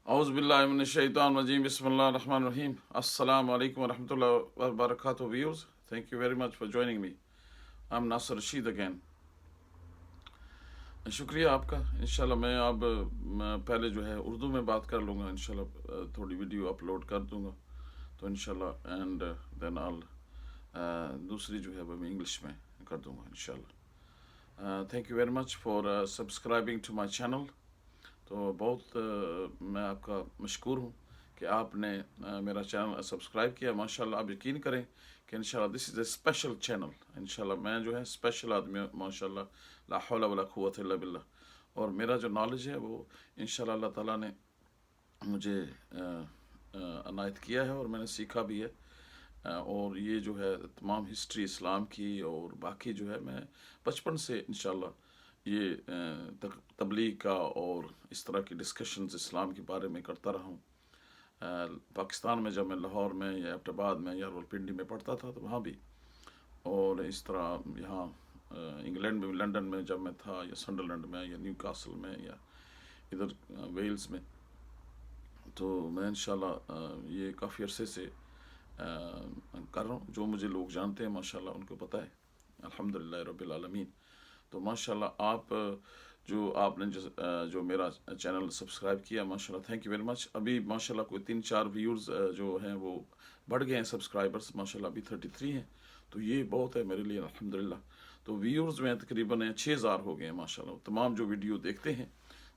Auzu billahi minesh-shaytan-rajim. Bismillahir-rahmanir-rahim. Assalamu alaikum wa rahmatullahi wa barakatuh, viewers. Thank you very much for joining me. I'm Nasser Rashid again. शुक्रिया आपका। इंशाल्लाह मैं पहले जो है उर्दू में बात कर लूँगा, इंशाल्लाह थोड़ी वीडियो अपलोड कर दूँगा तो इंशाल्लाह, एंड देन आल दूसरी जो है वो मैं इंग्लिश में कर दूँगा इंशाल्लाह। Thank you very much for subscribing to my channel. तो बहुत मैं आपका मशकूर हूँ कि आपने मेरा चैनल सब्सक्राइब किया। माशाल्लाह आप यकीन करें कि इंशाल्लाह this is a special channel. इंशाल्लाह मैं जो है स्पेशल आदमी हूँ, माशाल्लाह ला हौला वला कुव्वता इल्ला बिल्लाह। और मेरा जो नॉलेज है वो इंशाल्लाह अल्लाह ताला ने मुझे अनायत किया है और मैंने सीखा भी है। और ये जो है तमाम हिस्ट्री इस्लाम की और बाकी जो है मैं बचपन से इंशाल्लाह ये तबलीग का और इस तरह की डिस्कशंस इस्लाम के बारे में करता रहा हूँ। पाकिस्तान में जब मैं लाहौर में या एबटाबाद में या रावलपिंडी में पढ़ता था तो वहाँ भी, और इस तरह यहाँ इंग्लैंड में लंदन में जब मैं था, या संडरलैंड में या न्यू कासल में या इधर वेल्स में, तो मैं इंशाल्लाह ये काफ़ी अरसे से कर रहा हूँ। जो मुझे लोग जानते हैं माशाल्लाह उनको पता है, अल्हम्दुलिल्लाह रब्बिल आलमीन। तो माशाल्लाह आप जो आपने जो मेरा चैनल सब्सक्राइब किया, माशाल्लाह थैंक यू वेरी मच। अभी माशाल्लाह कोई 3-4 व्यूज़ जो हैं वो बढ़ गए हैं, सब्सक्राइबर्स माशाल्लाह अभी 33 हैं, तो ये बहुत है मेरे लिए अल्हम्दुलिल्लाह। तो व्यूज़ में तकरीबन 6000 हो गए हैं माशाल्लाह। तमाम जो वीडियो देखते हैं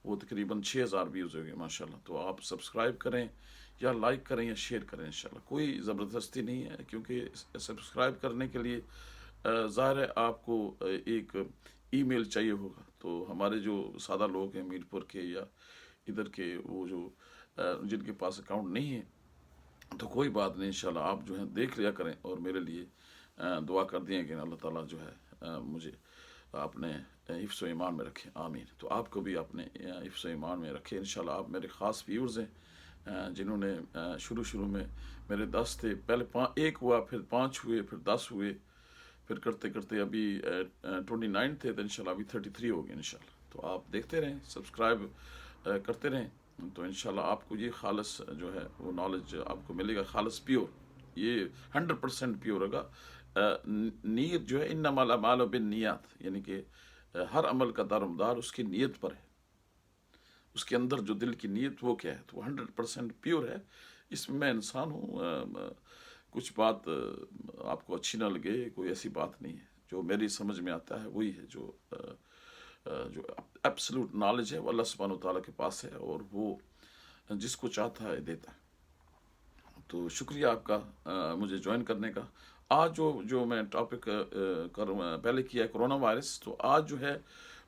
वो तकरीबन 6000 व्यूज़ हो गए माशाल्लाह। तो आप सब्सक्राइब करें या लाइक करें या शेयर करें इंशाल्लाह। कोई ज़बरदस्ती नहीं है, क्योंकि सब्सक्राइब करने के लिए ज़ाहिर है आपको एक ईमेल चाहिए होगा। तो हमारे जो सादा लोग हैं मीरपुर के या इधर के, वो जो जिनके पास अकाउंट नहीं है, तो कोई बात नहीं, इंशाल्लाह आप जो है देख लिया करें और मेरे लिए दुआ कर दिए कि अल्लाह ताला जो है मुझे अपने हिफ्ज़ व ईमान में रखें, आमीन। तो आपको भी अपने हिफ्ज़ व ईमान में रखें इंशाल्लाह। आप मेरे ख़ास व्यूअर्स हैं जिन्होंने शुरू में मेरे 10 थे, पहले 1 हुआ, फिर 5 हुए, फिर 10 हुए, फिर करते करते अभी 29 थे, तो इंशाल्लाह अभी 33 हो गए इंशाल्लाह। तो आप देखते रहें, सब्सक्राइब करते रहें, तो इंशाल्लाह आपको ये खालस जो है वो नॉलेज आपको मिलेगा, खालस प्योर, ये 100% प्योर होगा। नीयत जो है इन्नमल अमालु बिन्नियात, यानी कि हर अमल का दारोमदार उसकी नीयत पर है। उसके अंदर जो दिल की नीयत वो क्या है, तो 100% प्योर है। इसमें मैं इंसान हूँ, कुछ बात आपको अच्छी ना लगे, कोई ऐसी बात नहीं है। जो मेरी समझ में आता है वही है, जो एब्सोल्यूट नॉलेज है वो अल्लाह सुब्हानहू व तआला के पास है, और वो जिसको चाहता है देता है। तो शुक्रिया आपका मुझे ज्वाइन करने का। आज जो जो मैं टॉपिक पहले किया है कोरोना वायरस, तो आज जो है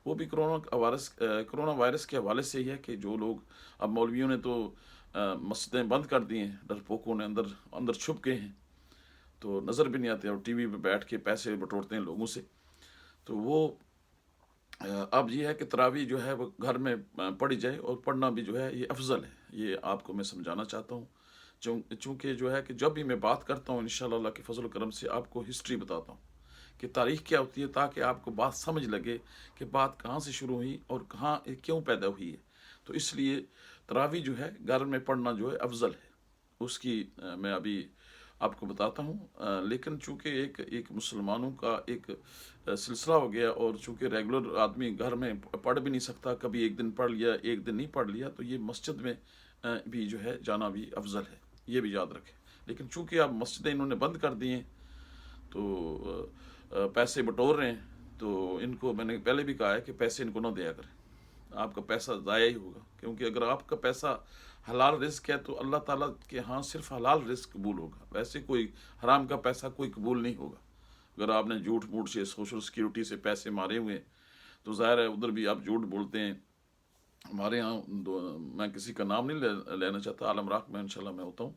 वो भी कोरोना वायरस के हवाले से ही है कि जो लोग, अब मौलवियों ने तो मस्जिदें बंद कर दी हैं, डरपोकों ने अंदर अंदर छुप गए हैं, तो नज़र भी नहीं आते, और टीवी पे बैठ के पैसे बटोरते हैं लोगों से। तो वो अब ये है कि तरावी जो है वो घर में पढ़ी जाए, और पढ़ना भी जो है ये अफजल है, ये आपको मैं समझाना चाहता हूँ। चूँकि जो है कि जब भी मैं बात करता हूँ इंशाल्लाह अल्लाह के फजल करम से आपको हिस्ट्री बताता हूँ कि तारीख़ क्या होती है, ताकि आपको बात समझ लगे कि बात कहाँ से शुरू हुई और कहाँ क्यों पैदा हुई है। तो इसलिए तरावी जो है घर में पढ़ना जो है अफजल है, उसकी मैं अभी आपको बताता हूँ। लेकिन चूँकि एक एक मुसलमानों का एक सिलसिला हो गया, और चूँकि रेगुलर आदमी घर में पढ़ भी नहीं सकता, कभी एक दिन पढ़ लिया, एक दिन नहीं पढ़ लिया, तो ये मस्जिद में भी जो है जाना भी अफजल है, ये भी याद रखें। लेकिन चूँकि अब मस्जिदें इन्होंने बंद कर दी हैं, तो पैसे बटोर रहे हैं, तो इनको मैंने पहले भी कहा है कि पैसे इनको ना दिया करें, आपका पैसा ज़ाया ही होगा। क्योंकि अगर आपका पैसा हलाल रिस्क है तो अल्लाह ताला के यहाँ सिर्फ हलाल रिस्क कबूल होगा, वैसे कोई हराम का पैसा कोई कबूल नहीं होगा। अगर आपने झूठ मूठ से सोशल सिक्योरिटी से पैसे मारे हुए हैं, तो ज़ाहिर है उधर भी आप झूठ बोलते हैं। हमारे यहाँ मैं किसी का नाम नहीं लेना चाहता, आलम राख में इंशाल्लाह मैं होता हूँ,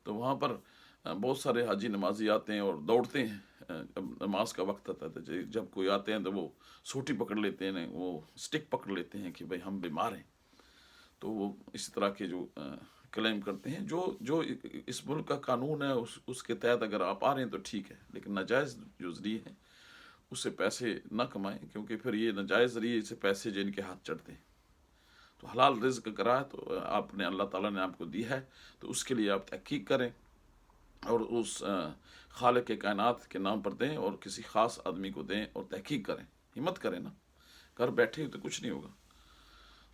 तो वहाँ पर बहुत सारे हाजी नमाजी आते हैं और दौड़ते हैं। जब नमाज का वक्त आता है तो जब कोई आते हैं तो वो सोटी पकड़ लेते हैं, वो स्टिक पकड़ लेते हैं कि भाई हम बीमार हैं। तो वो इस तरह के जो क्लेम करते हैं, जो जो इस मुल्क का कानून है उसके तहत अगर आप आ रहे हैं तो ठीक है, लेकिन नाजायज़ जो ज़रिए हैं उससे पैसे ना कमाएं, क्योंकि फिर ये नाजायज़ ज़रिए से पैसे जिनके हाथ चढ़ते हैं। تو حلال رزق کرا ہے تو آپ نے اللہ تعالیٰ نے آپ کو دی ہے، تو اس کے لیے آپ تحقیق کریں اور اس خالق کے کائنات کے نام پر دیں اور کسی خاص آدمی کو دیں اور تحقیق کریں، ہمت کریں نا، گھر بیٹھے تو کچھ نہیں ہوگا۔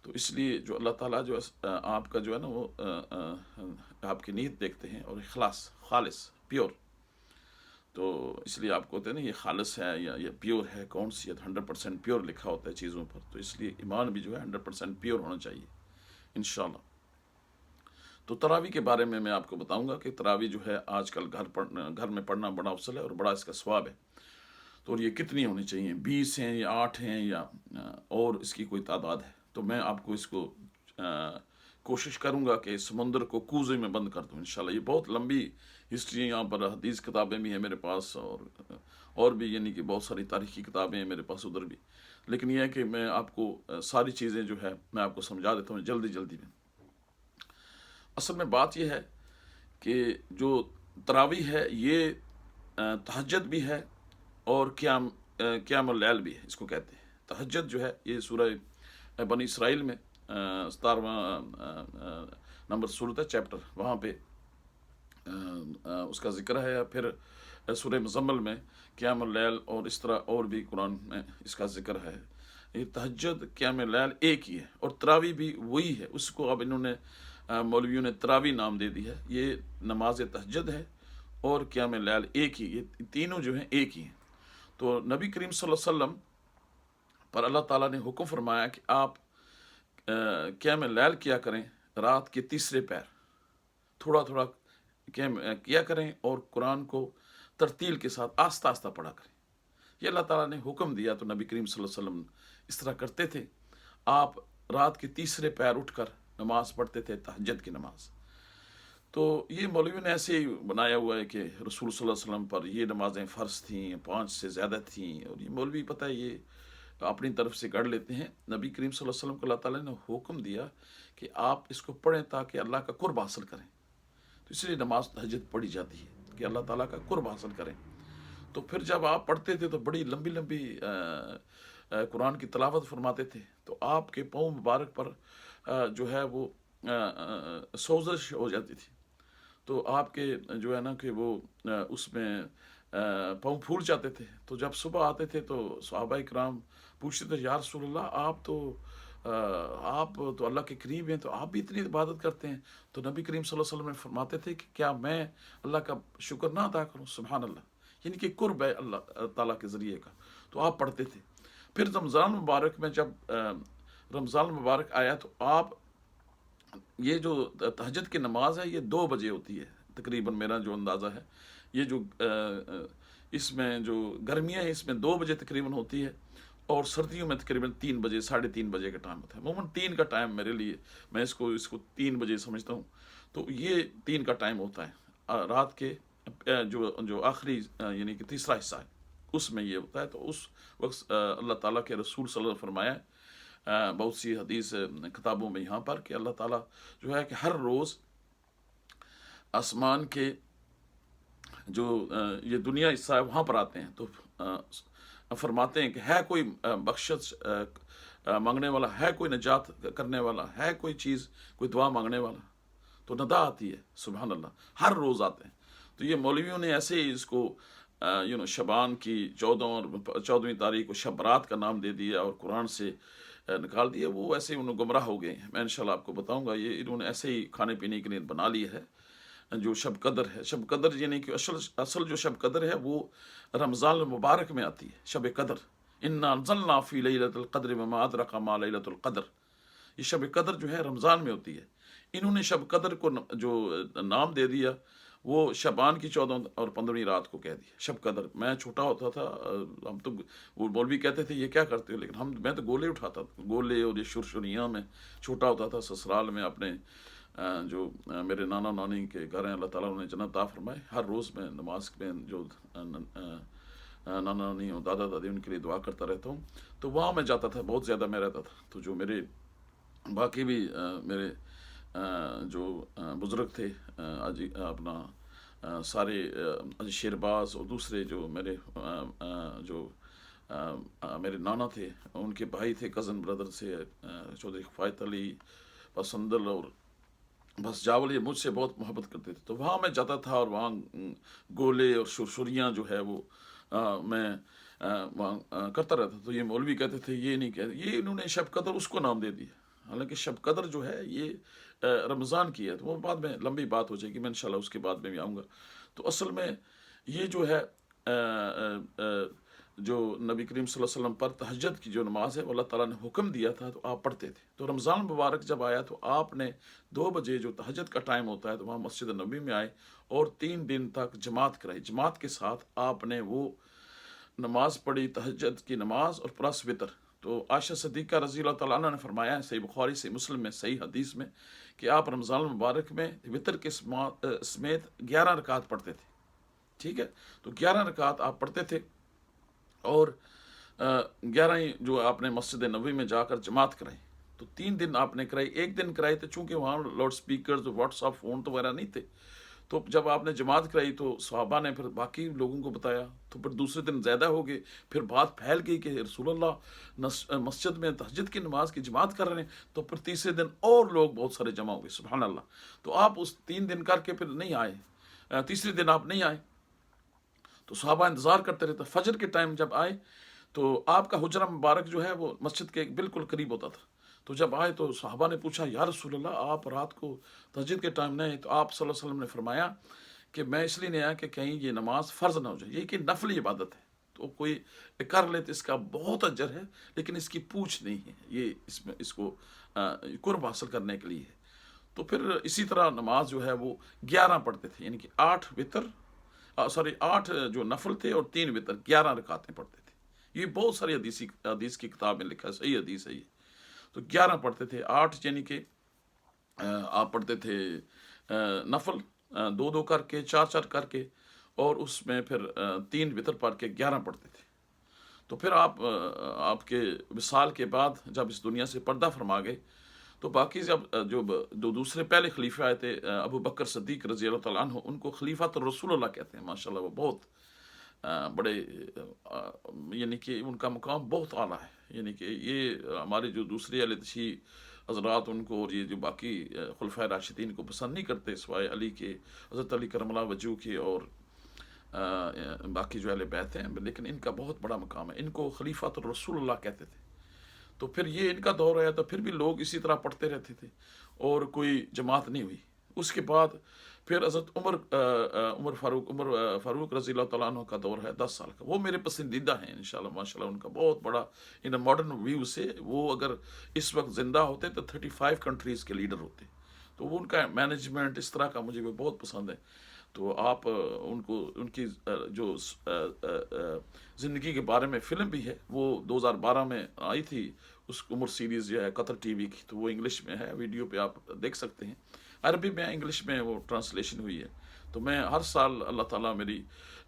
تو اس لیے جو اللہ تعالیٰ جو آپ کا جو ہے نا وہ آپ کی نیت دیکھتے ہیں اور اخلاص، خالص، پیور، تو اس لیے آپ کو ہوتے ہیں نا یہ خالص ہے یا یہ پیور ہے، کون سی ہے، 100% پیور لکھا ہوتا ہے چیزوں پر، تو اس لیے ایمان بھی جو ہے 100% پیور ہونا چاہیے انشاءاللہ۔ تو تراویح کے بارے میں آپ کو بتاؤں گا کہ تراویح جو ہے آج کل گھر میں پڑھنا بڑا افضل ہے اور بڑا اس کا ثواب ہے۔ تو یہ کتنی ہونی چاہیے، 20 ہیں یا 8 ہیں یا اور اس کی کوئی تعداد ہے؟ تو میں آپ کو اس کو کوشش کروں گا کہ سمندر کو کوزے میں بند کر دوں انشاءاللہ۔ یہ بہت لمبی ہسٹری ہے، یہاں پر حدیث کتابیں بھی ہیں میرے پاس اور بھی یعنی کہ بہت ساری تاریخی کتابیں ہیں میرے پاس ادھر بھی، لیکن یہ ہے کہ میں آپ کو ساری چیزیں جو ہے میں آپ کو سمجھا دیتا ہوں جلدی میں۔ اصل میں بات یہ ہے کہ جو تراویح ہے یہ تہجد بھی ہے اور قیام اللیل بھی ہے، اس کو کہتے ہیں۔ تہجد جو ہے یہ سورہ بنی اسرائیل میں 17واں نمبر صورت ہے، چیپٹر، وہاں پہ اس کا ذکر ہے، یا پھر سورہ مزمل میں قیام اللیل، اور اس طرح اور بھی قرآن میں اس کا ذکر ہے۔ یہ تہجد قیام اللیل ایک ہی ہے، اور تراویح بھی وہی ہے، اس کو اب انہوں نے مولویوں نے تراویح نام دے دی ہے۔ یہ نماز تہجد ہے اور قیام اللیل ایک ہی، یہ تینوں جو ہیں ایک ہی ہیں۔ تو نبی کریم صلی اللہ علیہ وسلم پر اللہ تعالیٰ نے حکم فرمایا کہ آپ قیام اللیل کیا کریں، رات کے تیسرے پہر تھوڑا تھوڑا کیا کریں، اور قرآن کو ترتیل کے ساتھ آہستہ آہستہ پڑھا کریں۔ یہ اللہ تعالیٰ نے حکم دیا، تو نبی کریم صلی اللہ علیہ وسلم اس طرح کرتے تھے۔ آپ رات کے تیسرے پہر اٹھ کر نماز پڑھتے تھے، تہجد کی نماز۔ تو یہ مولویوں نے ایسے ہی بنایا ہوا ہے کہ رسول صلی اللہ علیہ وسلم پر یہ نمازیں فرض تھیں، 5 سے زیادہ تھیں، اور یہ مولوی پتہ ہے یہ اپنی طرف سے گڑھ لیتے ہیں۔ نبی کریم صلی اللہ علیہ وسلم کو اللہ تعالیٰ نے حکم دیا کہ آپ اس کو پڑھیں تاکہ اللہ کا قرب حاصل کریں، تو اس لیے نماز تہجد پڑھی جاتی ہے کہ اللہ تعالیٰ کا قرب حاصل کریں۔ تو پھر جب آپ پڑھتے تھے تو بڑی لمبی لمبی قرآن کی تلاوت فرماتے تھے، تو آپ کے پاؤں مبارک پر جو ہے وہ سوزش ہو جاتی تھی، تو آپ کے جو ہے نا کہ وہ اس میں پاؤں پھول جاتے تھے۔ تو جب صبح آتے تھے تو صحابہ کرام پوچھتے تھے، یا رسول اللہ آپ تو اللہ کے قریب ہیں، تو آپ بھی اتنی عبادت کرتے ہیں؟ تو نبی کریم صلی اللہ علیہ وسلم نے فرماتے تھے کہ کیا میں اللہ کا شکر نہ ادا کروں؟ سبحان اللہ، یعنی کہ قرب ہے اللہ تعالیٰ کے ذریعے کا، تو آپ پڑھتے تھے۔ پھر رمضان مبارک میں جب رمضان مبارک آیا تو آپ یہ جو تہجد کی نماز ہے یہ 2 بجے ہوتی ہے تقریباً، میرا جو اندازہ ہے، یہ جو اس میں جو گرمیاں ہیں اس میں 2 بجے تقریباً ہوتی ہے، اور سردیوں میں تقریباً 3 بجے، 3:30 بجے کا ٹائم ہوتا ہے۔ عموماً 3 کا ٹائم میرے لیے، میں اس کو 3 بجے سمجھتا ہوں، تو یہ 3 کا ٹائم ہوتا ہے رات کے جو آخری یعنی کہ تیسرا حصہ ہے اس میں یہ ہوتا ہے۔ تو اس وقت اللہ تعالیٰ کے رسول صلی اللہ علیہ وسلم نے فرمایا، بہت سی حدیث کتابوں میں یہاں پر، کہ اللہ تعالیٰ جو ہے کہ ہر روز آسمان کے جو یہ دنیا حصہ ہے وہاں پر آتے ہیں، تو فرماتے ہیں کہ ہے کوئی بخشش مانگنے والا، ہے کوئی نجات کرنے والا، ہے کوئی چیز، کوئی دعا مانگنے والا، تو ندا آتی ہے۔ سبحان اللہ، ہر روز آتے ہیں۔ تو یہ مولویوں نے ایسے ہی اس کو شبان کی 14ویں تاریخ کو شب برات کا نام دے دیا اور قرآن سے نکال دیا، وہ ایسے ہی انہوں گمراہ ہو گئے ہیں۔ میں انشاءاللہ آپ کو بتاؤں گا، یہ انہوں نے ایسے ہی کھانے پینے کے لیے بنا لی ہے۔ جو شب قدر ہے، شب قدر یعنی کہ اصل جو شب قدر ہے وہ رمضان المبارک میں آتی ہے، شب قدر، انا انزلنا فی لیلۃ القدر وما ادراک ما لیلۃ القدر، یہ شب قدر جو ہے رمضان میں ہوتی ہے۔ انہوں نے شب قدر کو جو نام دے دیا وہ شبان کی 14 اور 15ویں رات کو کہہ دیا شب قدر۔ میں چھوٹا ہوتا تھا، ہم تو وہ مولوی کہتے تھے یہ کیا کرتے ہو، لیکن میں تو گولے اٹھاتا تھا، گولے اور یہ شرشریاں میں چھوٹا ہوتا تھا سسرال میں اپنے، جو میرے نانا نانی کے گھر ہیں، اللہ تعالیٰ انہیں جنت عطا فرمائے، ہر روز میں نماز میں جو نانا نانی اور دادا دادی ان کے لیے دعا کرتا رہتا ہوں، تو وہاں میں جاتا تھا، بہت زیادہ میں رہتا تھا۔ تو جو میرے باقی بھی میرے جو بزرگ تھے، اپنا سارے شیرباز اور دوسرے جو میرے جو मेरे नाना थे, उनके भाई थे, कज़न ब्रदर से चौधरी किफ़ायत अली पसंदल और बस जावल, ये मुझसे बहुत मोहब्बत करते थे। तो वहाँ मैं जाता था और वहाँ गोले और सुरसुरियाँ जो है वो मैं वहाँ करता रहता। तो ये मौलवी कहते थे ये नहीं कहते, ये इन्होंने शब कदर उसको नाम दे दिया, हालांकि शब कदर जो है ये रमज़ान की है। तो वो बाद में लंबी बात हो जाएगी, मैं इंशाल्लाह उसके बाद में भी आऊँगा। तो असल में ये जो है जो नबी करीम सल्लल्लाहु अलैहि वसल्लम पर तहज्जुद की जो नमाज है वो अल्लाह ताला ने हुक्म दिया था तो आप पढ़ते थे। तो रमज़ान मुबारक जब आया तो आपने 2 बजे जो तहज्जुद का टाइम होता है तो वहाँ मस्जिद नबी में आए और 3 दिन तक जमात कराई। जमात के साथ आपने वो नमाज पढ़ी, तहज्जुद की नमाज और प्लस वितर। तो आयशा सिद्दीक़ा रज़ी अल्लाह तआला अन्हा ने फरमाया है, सही बुखारी से मुस्लिम में सही हदीस में, कि आप रमज़ान मुबारक में वितर के समेत 11 रकात पढ़ते थे। ठीक है, तो 11 रकात आप पढ़ते थे और 11 ही जो आपने मस्जिद नबी में जाकर जमात कराई। तो 3 दिन आपने कराई। एक दिन कराई तो चूंकि वहाँ लाउड स्पीकर व्हाट्सअप फ़ोन तो वगैरह नहीं थे, तो जब आपने जमात कराई तो सहाबा ने फिर बाकी लोगों को बताया, तो फिर दूसरे दिन ज़्यादा हो गए। फिर बात फैल गई कि रसूलुल्लाह मस्जिद में तहज्जुद की नमाज की जमात कर रहे हैं। तो फिर तीसरे दिन और लोग बहुत सारे जमा हो गए, सुभान अल्लाह। तो आप उस 3 दिन करके फिर नहीं आए, तीसरे दिन आप नहीं आए। तो सहाबा इंतज़ार करते रहते। फजर के टाइम जब आए तो आपका हुजरा मुबारक जो है वो मस्जिद के बिल्कुल करीब होता था। तो जब आए तो सहाबा ने पूछा, या रसूलल्लाह आप रात को तहज्जुद के टाइम नहीं? तो आप सल्लल्लाहु अलैहि वसल्लम ने फरमाया कि मैं इसलिए नहीं आया कि कहीं ये नमाज फ़र्ज ना हो जाए, ये कि नफली इबादत है, तो कोई कर ले तो इसका बहुत अजर है, लेकिन इसकी पूछ नहीं है, ये इसमें इसको कुर्ब हासिल करने के लिए है। तो फिर इसी तरह नमाज जो है वो 11 पढ़ते थे, यानी कि 8 वितर, सॉरी 8 जो नफल थे और 3 वितर, 11 रकातें पढ़ते थे। ये बहुत सारी हदीस की किताब में लिखा है, सही हदीस है ये। तो 11 पढ़ते थे, 8 यानी कि आप पढ़ते थे नफल 2-2 करके, 4-4 करके, और उसमें फिर 3 वितर पढ़ के 11 पढ़ते थे। तो फिर आप आपके विसाल के बाद जब इस दुनिया से पर्दा फरमा गए तो बाकी जब जो दूसरे पहले खलीफा आए थे अबू बकर सिद्दीक रज़ी अल्लाह तआला अन्हु, उनको खलीफा तो रसूलुल्लाह कहते हैं। माशाल्लाह वो बहुत बड़े यानी कि उनका मुकाम बहुत आला है। यानी कि ये हमारे जो दूसरे अहले तशी हज़रात उनको और ये जो बाकी खुलफाए राशिदीन को पसंद नहीं करते सिवाय अली के, हज़रत अली करमल्लाहु वजहू के और बाकी जो अहले बैत हैं, लेकिन इनका बहुत बड़ा मुकाम है। इनको खलीफा तो रसूलुल्लाह कहते थे। तो फिर ये इनका दौर आया तो फिर भी लोग इसी तरह पढ़ते रहते थे और कोई जमात नहीं हुई। उसके बाद फिर हज़रत उमर फ़ारूक रज़ी अल्लाह तआला अन्हु का दौर है 10 साल का। वो मेरे पसंदीदा हैं इंशाल्लाह माशाल्लाह। उनका बहुत बड़ा इन मॉडर्न व्यू से वो अगर इस वक्त ज़िंदा होते तो 35 कंट्रीज़ के लीडर होते। तो वो उनका मैनेजमेंट इस तरह का मुझे वो बहुत पसंद है। तो आप उनको उनकी जो ज़िंदगी के बारे में फ़िल्म भी है वो 2012 में आई थी, उस उमर सीरीज़ जो है कतर टीवी की, तो वो इंग्लिश में है, वीडियो पे आप देख सकते हैं। अरबी में इंग्लिश में वो ट्रांसलेशन हुई है। तो मैं हर साल अल्लाह ताला मेरी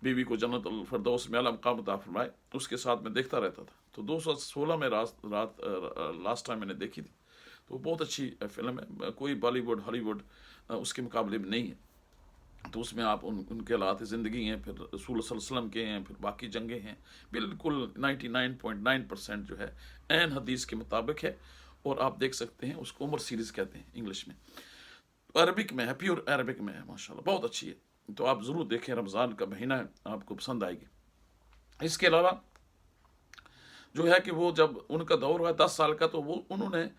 बीवी को जन्नतुल फिरदौस में आला मकाम अता फरमाए उसके साथ मैं देखता रहता था। तो 2016 में लास्ट टाइम मैंने देखी थी। तो बहुत अच्छी फ़िल्म है, कोई बॉलीवुड हॉलीवुड उसके मुकाबले में नहीं है। तो उसमें आप उनके हालात ज़िंदगी हैं, फिर रसूल सल्लल्लाहु अलैहि वसल्लम के हैं, फिर बाकी जंगें हैं, बिल्कुल 99.9% जो है ऐन हदीस के मुताबिक है। और आप देख सकते हैं उसको उमर सीरीज़ कहते हैं इंग्लिश में, अरबिक में है, प्योर अरबिक में है, माशाल्लाह बहुत अच्छी है। तो आप ज़रूर देखें, रमज़ान का महीना है, आपको पसंद आएगी। इसके अलावा जो है कि वो जब उनका दौर हुआ 10 साल का, तो वो उन्होंने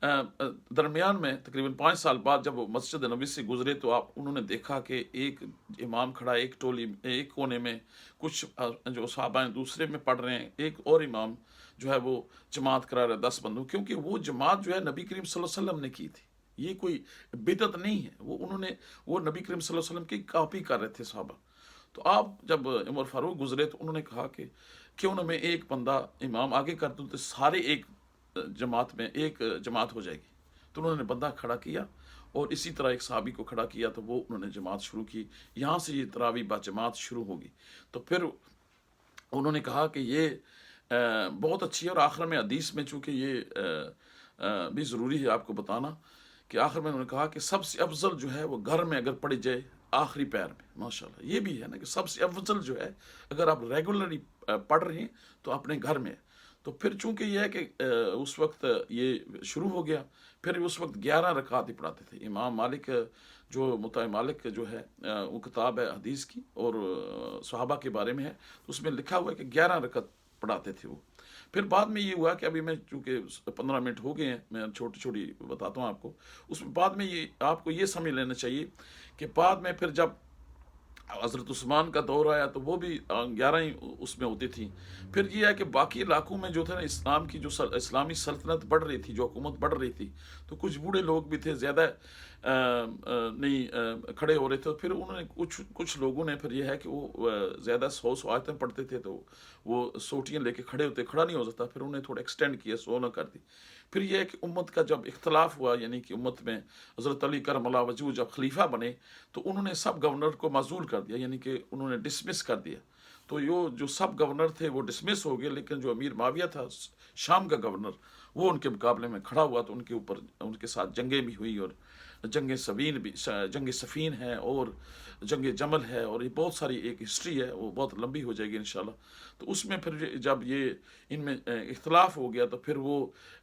दरमियान में तकरीबन 5 साल बाद जब वो मस्जिद नबी से गुजरे तो आप उन्होंने देखा कि एक इमाम खड़ा है एक टोली एक कोने में, कुछ जो सहाबा हैं दूसरे में पढ़ रहे हैं, एक और इमाम जो है वो जमात करा रहा है 10 बंदों, क्योंकि वो जमात जो है नबी करीम सल्लल्लाहु अलैहि वसल्लम ने की थी। ये कोई बिदत नहीं है, वो उन्होंने वो नबी करीम सल्लल्लाहु अलैहि वसल्लम की कॉपी कर रहे थे सहाबा। तो आप जब उमर फारूक गुजरे तो उन्होंने कहा कि क्यों ना मैं एक बंदा इमाम आगे कर दूँ तो सारे एक जमात में एक जमात हो जाएगी। तो उन्होंने बंदा खड़ा किया और इसी तरह एक सहाबी को खड़ा किया, तो वो उन्होंने जमात शुरू की। यहाँ से ये तरावी बा जमात शुरू होगी। तो फिर उन्होंने कहा कि ये बहुत अच्छी है। और आखिर में हदीस में चूँकि ये भी ज़रूरी है आपको बताना कि आखिर में उन्होंने कहा कि सबसे अफजल जो है वो घर में अगर पढ़ी जाए आखिरी पैर में, माशाल्लाह। ये भी है ना कि सबसे अफजल जो है, अगर आप रेगुलरली पढ़ रहे हैं तो अपने घर में। तो फिर चूंकि ये है कि उस वक्त ये शुरू हो गया, फिर उस वक्त 11 रकात ही पढ़ाते थे। इमाम मालिक जो मुता मालिक जो है वो किताब है हदीस की और सहाबा के बारे में है, तो उसमें लिखा हुआ है कि 11 रकात पढ़ाते थे वो। फिर बाद में ये हुआ कि अभी मैं चूंकि 15 मिनट हो गए हैं, मैं छोटी छोटी बताता हूँ आपको। उसमें बाद में ये आपको ये समझ लेना चाहिए कि बाद में फिर जब हज़रत उस्मान का दौर आया तो वो भी 11 ही उसमें होती थी। फिर ये है कि बाकी इलाकों में जो था ना, इस्लाम की जो इस्लामी सल्तनत बढ़ रही थी, जो हुकूमत बढ़ रही थी, तो कुछ बूढ़े लोग भी थे, ज़्यादा नहीं खड़े हो रहे थे। तो फिर उन्होंने कुछ कुछ लोगों ने फिर यह है कि वो ज़्यादा 100 आयतें पढ़ते थे, तो वो सोटियाँ लेके खड़े होते, खड़ा नहीं हो सकता, फिर उन्हें थोड़ा एक्सटेंड किया, 100 न कर दी। फिर यह है कि उम्मत का जब इख्तलाफ हुआ, यानी कि उम्मत में हज़रत अली करमल्लाहु वजहू जब खलीफा बने, तो उन्होंने सब गवर्नर को माजूल कर दिया, यानी कि उन्होंने डिसमिस कर दिया। तो जो सब गवर्नर थे वो डिसमिस हो गए, लेकिन जो अमीर माविया था शाम का गवर्नर, वो उनके मुकाबले में खड़ा हुआ, तो उनके ऊपर उनके साथ जंगें भी हुई, और जंग सफीन भी, जंग सफीन है और जंग जमल है, और ये बहुत सारी एक हिस्ट्री है, वो बहुत लंबी हो जाएगी इंशाल्लाह। तो उसमें फिर जब ये इनमें इख्तलाफ हो गया, तो फिर वो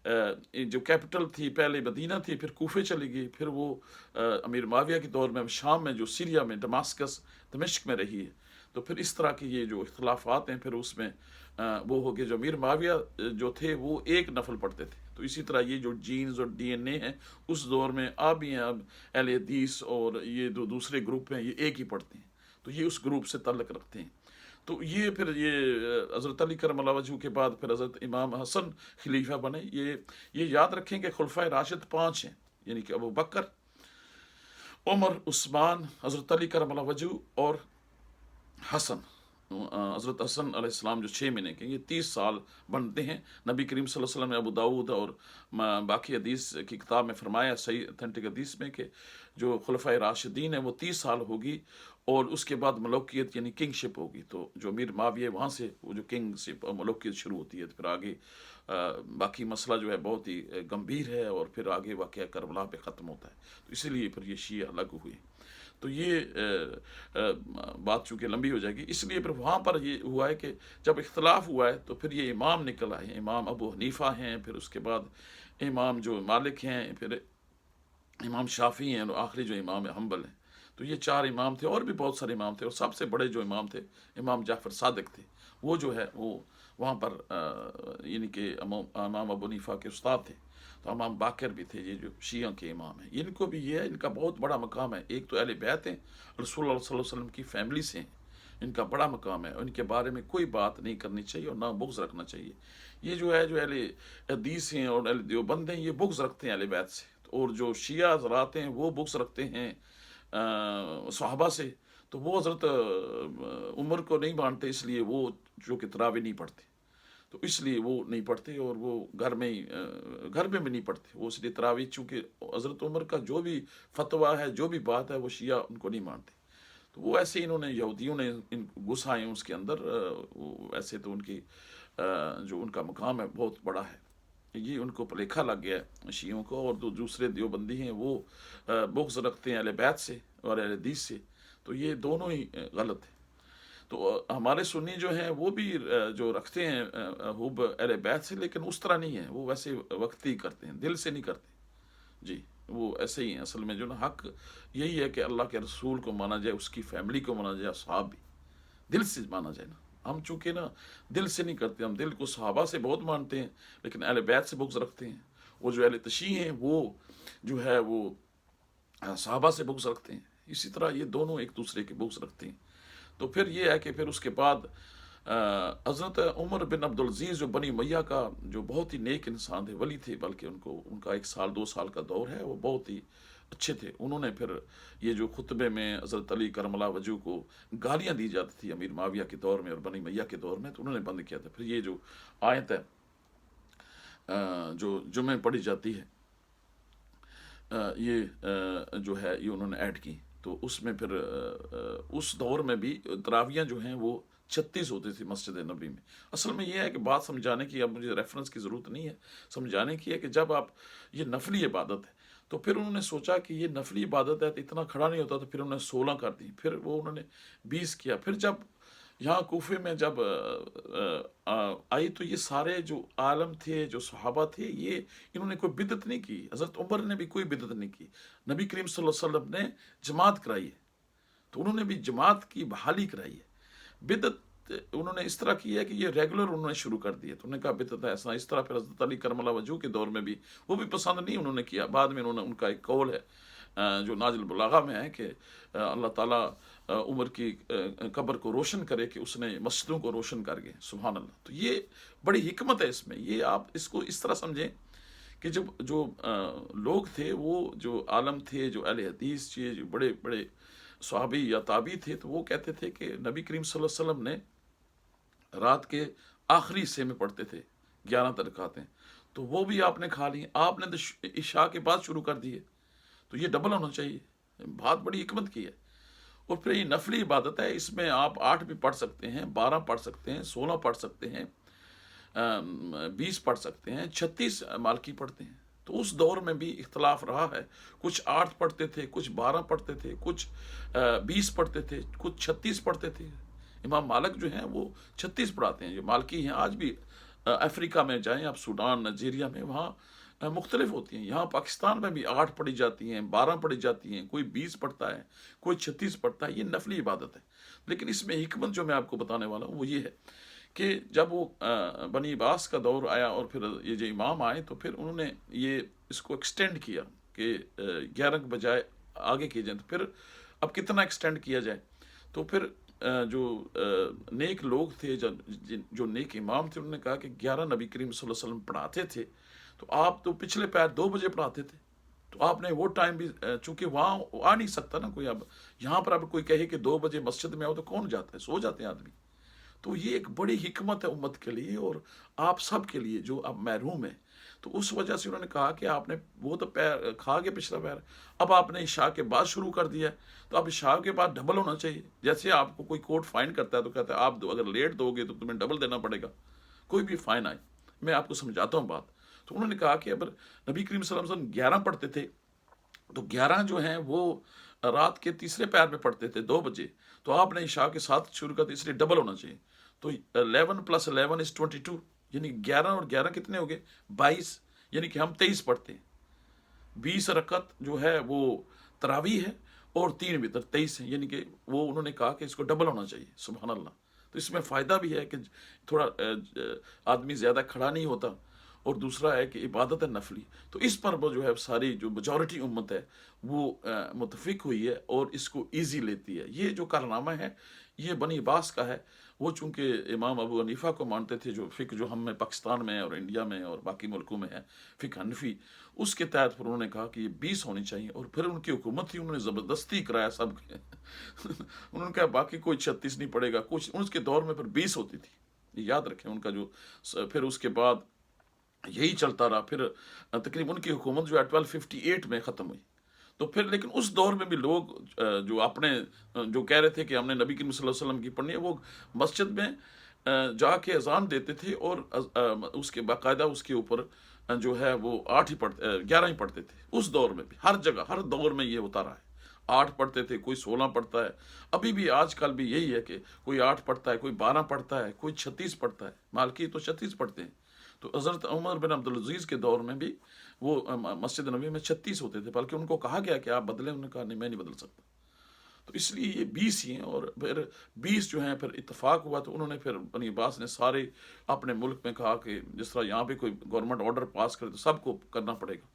जो कैपिटल थी पहले मदीना थी, फिर कूफे चली गई, फिर वो अमीर माविया के दौर में शाम में, जो सीरिया में दमास्कस दमिश्क में रही है। तो फिर इस तरह के ये जो इख्तलाफात हैं, फिर उसमें वो हो गए, जो अमीर माविया जो थे वो एक नफल पढ़ते थे। तो इसी तरह ये जो जीन्स और डीएनए हैं उस दौर में अब भी हैं, अब अहले हदीस और ये जो दूसरे ग्रुप हैं ये एक ही पढ़ते हैं, तो ये उस ग्रुप से ताल्लुक़ रखते हैं। तो ये फिर ये हज़रत अली करमल्लाहु वजहू के बाद फिर हज़रत इमाम हसन खलीफा बने। ये याद रखें कि खुलफाए राशिद 5 हैं, यानी कि अबू बकर, उमर, उस्मान, हज़रत अली करमल्लाहु वजहू और हसन। हज़रत हसन अलैहिस्सलाम जो 6 महीने के, ये 30 साल बनते हैं। नबी करीम सल्लल्लाहु अलैहि वसल्लम ने अबू दाऊद और बाकी हदीस की किताब में फरमाया, सही अथेंटिक हदीस में, कि जो खुलफाए राशिदीन है वो 30 साल होगी, और उसके बाद मलूकियत यानी किंगशिप होगी। तो जो अमीर माविया वहाँ से वो जो किंगशिप और मलूकियत शुरू होती है। तो फिर आगे बाकी मसला जो है बहुत ही गंभीर है, और फिर आगे वाक़या करबला पे ख़त्म होता है। तो इसीलिए फिर ये शिया अलग हुए। तो ये बात चूँकि लंबी हो जाएगी, इसलिए फिर वहाँ पर ये हुआ है कि जब इख्तलाफ हुआ है, तो फिर ये इमाम निकल आए। इमाम अबू हनीफ़ा हैं, फिर उसके बाद इमाम जो मालिक हैं, फिर इमाम शाफ़ी हैं, और आखिरी जो इमाम हम्बल हैं। तो ये 4 इमाम थे, और भी बहुत सारे इमाम थे, और सबसे बड़े जो इमाम थे इमाम जाफ़र सादिक थे। वो जो है वो वहाँ पर यानी कि इमाम अबू हनीफ़ा के उस्ताद थे। तो इमाम बाकर भी थे, ये जो शिया के इमाम हैं, इनको भी ये है, इनका बहुत बड़ा मकाम है। एक तो अहले बैत हैं, रसूल सल्लल्लाहु अलैहि वसल्लम की फैमिली से हैं, इनका बड़ा मकाम है, और इनके बारे में कोई बात नहीं करनी चाहिए और ना बुग़्ज़ रखना चाहिए। ये जो है, जो अहले हदीस हैं और अहले देवबंद हैं, ये बुग़्ज़ रखते हैं अहले बैत से, और जो शिया हज़रात हैं वो बुग़्ज़ रखते हैं सहाबा से। तो वो हज़रत उमर को नहीं मानते, इसलिए वो जो कि तरावी नहीं पढ़ते, तो इसलिए वो नहीं पढ़ते, और वो घर में ही घर में भी नहीं पढ़ते वो, इसलिए तरावी, चूँकि हज़रत उमर का जो भी फतवा है, जो भी बात है, वो शिया उनको नहीं मानते। तो वो ऐसे इन्होंने यहूदियों ने इन घुस आए उसके अंदर, ऐसे तो उनकी जो उनका मकाम है बहुत बड़ा है, ये उनको भुलेखा लग गया है शियों को। और दूसरे देवबंदी हैं वो बुग़्ज़ रखते हैं अहले बैत से और अहले हदीस से, तो ये दोनों ही गलत है। तो हमारे सुन्नी जो हैं वो भी जो रखते हैं हुब अहले बैत से, लेकिन उस तरह नहीं है, वो वैसे वक्ती करते हैं, दिल से नहीं करते जी। वो ऐसे ही हैं, असल में जो ना हक यही है कि अल्लाह के रसूल को माना जाए, उसकी फैमिली को माना जाए, सहाब भी दिल से माना जाए ना। हम चूँकि ना दिल से नहीं करते, हम दिल को सहाबा से बहुत मानते हैं, लेकिन अहले बैत से बुग़्ज़ रखते हैं। और जो अहले तशीह हैं वो जो है वो सहाबा से बुग़्ज़ रखते हैं। इसी तरह ये दोनों एक दूसरे के बुग़्ज़ रखते हैं। तो फिर ये है कि फिर उसके बाद हज़रत उमर बिन अब्दुल अज़ीज़ जो बनी उमय्या का जो बहुत ही नेक इंसान थे, वली थे, बल्कि उनका 1 साल 2 साल का दौर है, वो बहुत ही अच्छे थे। उन्होंने फिर ये जो खुतबे में हज़रत अली करमल्लाहु वजहू को गालियाँ दी जाती थी अमीर माविया के दौर में और बनी उमय्या के दौर में, तो उन्होंने बंद किया था। फिर ये जो आयत है जो जुमे पढ़ी जाती है, ये जो है ये उन्होंने ऐड की। तो उसमें फिर उस दौर में भी तरावियाँ जो हैं वो 36 होते थे मस्जिद नबी में। असल में ये है कि बात समझाने की, अब मुझे रेफरेंस की ज़रूरत नहीं है, समझाने की है कि जब आप, ये नफली इबादत है, तो फिर उन्होंने सोचा कि ये नफली इबादत है तो इतना खड़ा नहीं होता, तो फिर उन्होंने 16 कर दी, फिर वो उन्होंने 20 किया। फिर जब यहाँ कूफे में जब आई, तो ये सारे जो आलम थे, जो सहाबा थे, ये इन्होंने कोई बिदत नहीं की। हज़रत उमर ने भी कोई बिदत नहीं की। नबी करीम सल्लल्लाहु अलैहि वसल्लम ने जमात कराई है, तो उन्होंने भी जमात की बहाली कराई है। बिदत उन्होंने इस तरह की है कि ये रेगुलर उन्होंने शुरू कर दिया, तो उन्होंने कहा बिदत है ऐसा इस तरह। फिर हज़रत अली करमल्ला वजू के दौर में भी वो भी पसंद नहीं उन्होंने किया। बाद में उन्होंने, उनका एक कौल है जो नाजिल बलागा में है कि अल्लाह ताला उमर की कब्र को रोशन करे कि उसने मस्जिदों को रोशन कर गए। सुभान अल्लाह। तो ये बड़ी हिकमत है इसमें। ये आप इसको इस तरह समझें कि जब जो लोग थे, वो जो आलम थे, जो अहले हदीस थे, जो बड़े बड़े सहाबी या ताबी थे, तो वो कहते थे कि नबी करीम सल्लल्लाहु अलैहि वसल्लम ने रात के आखिरी हिस्से में पढ़ते थे 11 रकातें, तो वो भी आपने खा ली। आपने तो इशा के बाद शुरू कर दिए, तो ये डबल होना चाहिए। बात बड़ी हिकमत की है। और फिर ये नफली इबादत है, इसमें आप 8 भी पढ़ सकते हैं, 12 पढ़ सकते हैं, 16 पढ़ सकते हैं, 20 पढ़ सकते हैं, 36 मालकी पढ़ते हैं। तो उस दौर में भी इख्तलाफ रहा है। कुछ 8 पढ़ते थे, कुछ 12 पढ़ते थे, कुछ 20 पढ़ते थे, कुछ 36 पढ़ते थे। इमाम मालिक जो हैं वो 36 पढ़ाते हैं। जो मालकी हैं आज भी अफ्रीका में जाएं आप, सूडान, नाइजीरिया में, वहाँ मुख्तलिफ होती हैं। यहाँ पाकिस्तान में भी 8 पढ़ी जाती हैं, 12 पढ़ी जाती हैं, कोई 20 पढ़ता है, कोई 36 पढ़ता है। ये नफली इबादत है। लेकिन इसमें हिकमत जो मैं आपको बताने वाला हूँ वो ये है कि जब वो बनी अब्बास का दौर आया और फिर ये जो इमाम आए, तो फिर उन्होंने ये इसको एक्सटेंड किया कि 11 के बजाय आगे किए जाए। तो फिर अब कितना एक्सटेंड किया जाए, तो फिर जो नेक लोग थे, जो नेक इमाम थे, उन्होंने कहा कि 11 नबी करीम सल्लल्लाहु अलैहि वसल्लम पढ़ाते थे, तो आप तो पिछले पैर 2 बजे पढ़ाते थे, तो आपने वो टाइम भी, चूंकि वहाँ आ नहीं सकता ना कोई। अब यहाँ पर अब कोई कहे कि 2 बजे मस्जिद में आओ, तो कौन जाता है, सो जाते हैं आदमी। तो ये एक बड़ी हिकमत है उम्मत के लिए और आप सब के लिए जो अब महरूम है। तो उस वजह से उन्होंने कहा कि आपने वो तो पैर खा गए पिछला पैर, अब आपने इशा के बाद शुरू कर दिया है, तो अब इशा के बाद डबल होना चाहिए। जैसे आपको कोई कोर्ट फाइन करता है तो कहता है आप अगर लेट दोगे तो तुम्हें डबल देना पड़ेगा, कोई भी फाइन आए। मैं आपको समझाता हूँ बात। तो उन्होंने कहा कि अगर नबी करीम सल्लल्लाहु अलैहि वसल्लम 11 पढ़ते थे, तो 11 जो हैं वो रात के तीसरे पैर में पढ़ते थे 2 बजे, तो आपने इशा के साथ शुरू कर, इसलिए डबल होना चाहिए। तो 11 + 11 = 22, यानी 11 और 11 कितने हो गए, 22, यानी कि हम 23 पढ़ते हैं। 20 रकत जो है वो तरावी है और 3 वितर 23 है, यानी कि वो उन्होंने कहा कि इसको डबल होना चाहिए। सुभान अल्लाह। तो इसमें फ़ायदा भी है कि थोड़ा आदमी ज़्यादा खड़ा नहीं होता, और दूसरा है कि इबादत है नफली। तो इस पर वो जो है सारी जो मेजॉरिटी उम्मत है वो मुतफिक हुई है और इसको ईजी लेती है। ये जो कारनामा है ये बनी अब्बास का है। वो चूंकि इमाम अबू हनीफा को मानते थे, जो फ़िक जो हम में पाकिस्तान में और इंडिया में और बाकी मुल्कों में है फ़िक हनफी, उसके तहत फिर उन्होंने कहा कि ये 20 होनी चाहिए। और फिर उनकी हुकूमत थी, उन्होंने ज़बरदस्ती कराया सब उन्होंने कहा बाकी कोई 36 नहीं पड़ेगा कुछ। उसके दौर में फिर 20 होती थी, ये याद रखें उनका जो। फिर उसके बाद यही चलता रहा। फिर तकरीबन उनकी हुकूमत जो है 1258 में ख़त्म हुई। तो फिर लेकिन उस दौर में भी लोग जो अपने जो कह रहे थे कि हमने नबी करीम सल्लल्लाहु अलैहि वसल्लम की पढ़नी है, वो मस्जिद में जाके अजान देते थे और उसके बाकायदा उसके ऊपर जो है वो 8 ही पढ़ते, 11 ही पढ़ते थे। उस दौर में भी हर जगह हर दौर में ये होता रहा है। 8 पढ़ते थे, कोई 16 पढ़ता है। अभी भी आजकल भी यही है कि कोई 8 पढ़ता है, कोई 12 पढ़ता है, कोई 36 पढ़ता है। मालकी तो 36 पढ़ते हैं। तो हज़रत उमर बिन अब्दुल अजीज़ के दौर में भी वो मस्जिद नबी में 36 होते थे, बल्कि उनको कहा गया कि आप बदलें, उन्होंने कहा नहीं मैं नहीं बदल सकता। तो इसलिए ये 20 ही हैं। और फिर 20 जो हैं फिर इत्तेफाक हुआ, तो उन्होंने फिर बनी अब्बास ने सारे अपने मुल्क में कहा कि जिस तरह यहाँ पे कोई गवर्नमेंट ऑर्डर पास करे तो सबको करना पड़ेगा।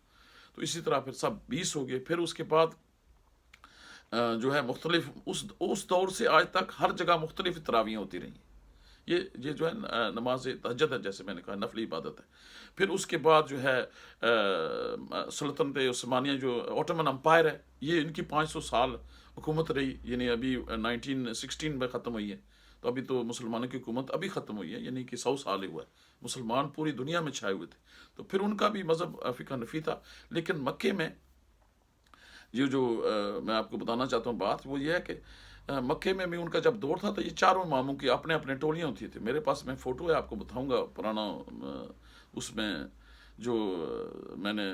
तो इसी तरह फिर सब 20 हो गए। फिर उसके बाद जो है मुख्तलिफ उस दौर से आज तक हर जगह मुख्तलिफ तरावियाँ होती रही। ये जो है नमाज तहज्जुद है, जैसे मैंने कहा नफली इबादत है। फिर उसके बाद जो है सल्तनत उस्मानिया जो ऑटोमन अम्पायर है, ये इनकी 500 साल हुकूमत रही, यानी अभी 1916 में ख़त्म हुई है। तो अभी तो मुसलमानों की हुकूमत अभी ख़त्म हुई है, यानी कि 100 साल ही हुआ है। मुसलमान पूरी दुनिया में छाए हुए थे। तो फिर उनका भी मज़हब फ़िक़्ह हनफ़ी था। लेकिन मक्के में ये जो मैं आपको बताना चाहता हूँ बात, वो ये है कि मक्के में भी उनका जब दौर था तो ये चारों इमामों की अपने अपने टोलियाँ होती थी। मेरे पास में फ़ोटो है, आपको बताऊंगा पुराना, उसमें जो मैंने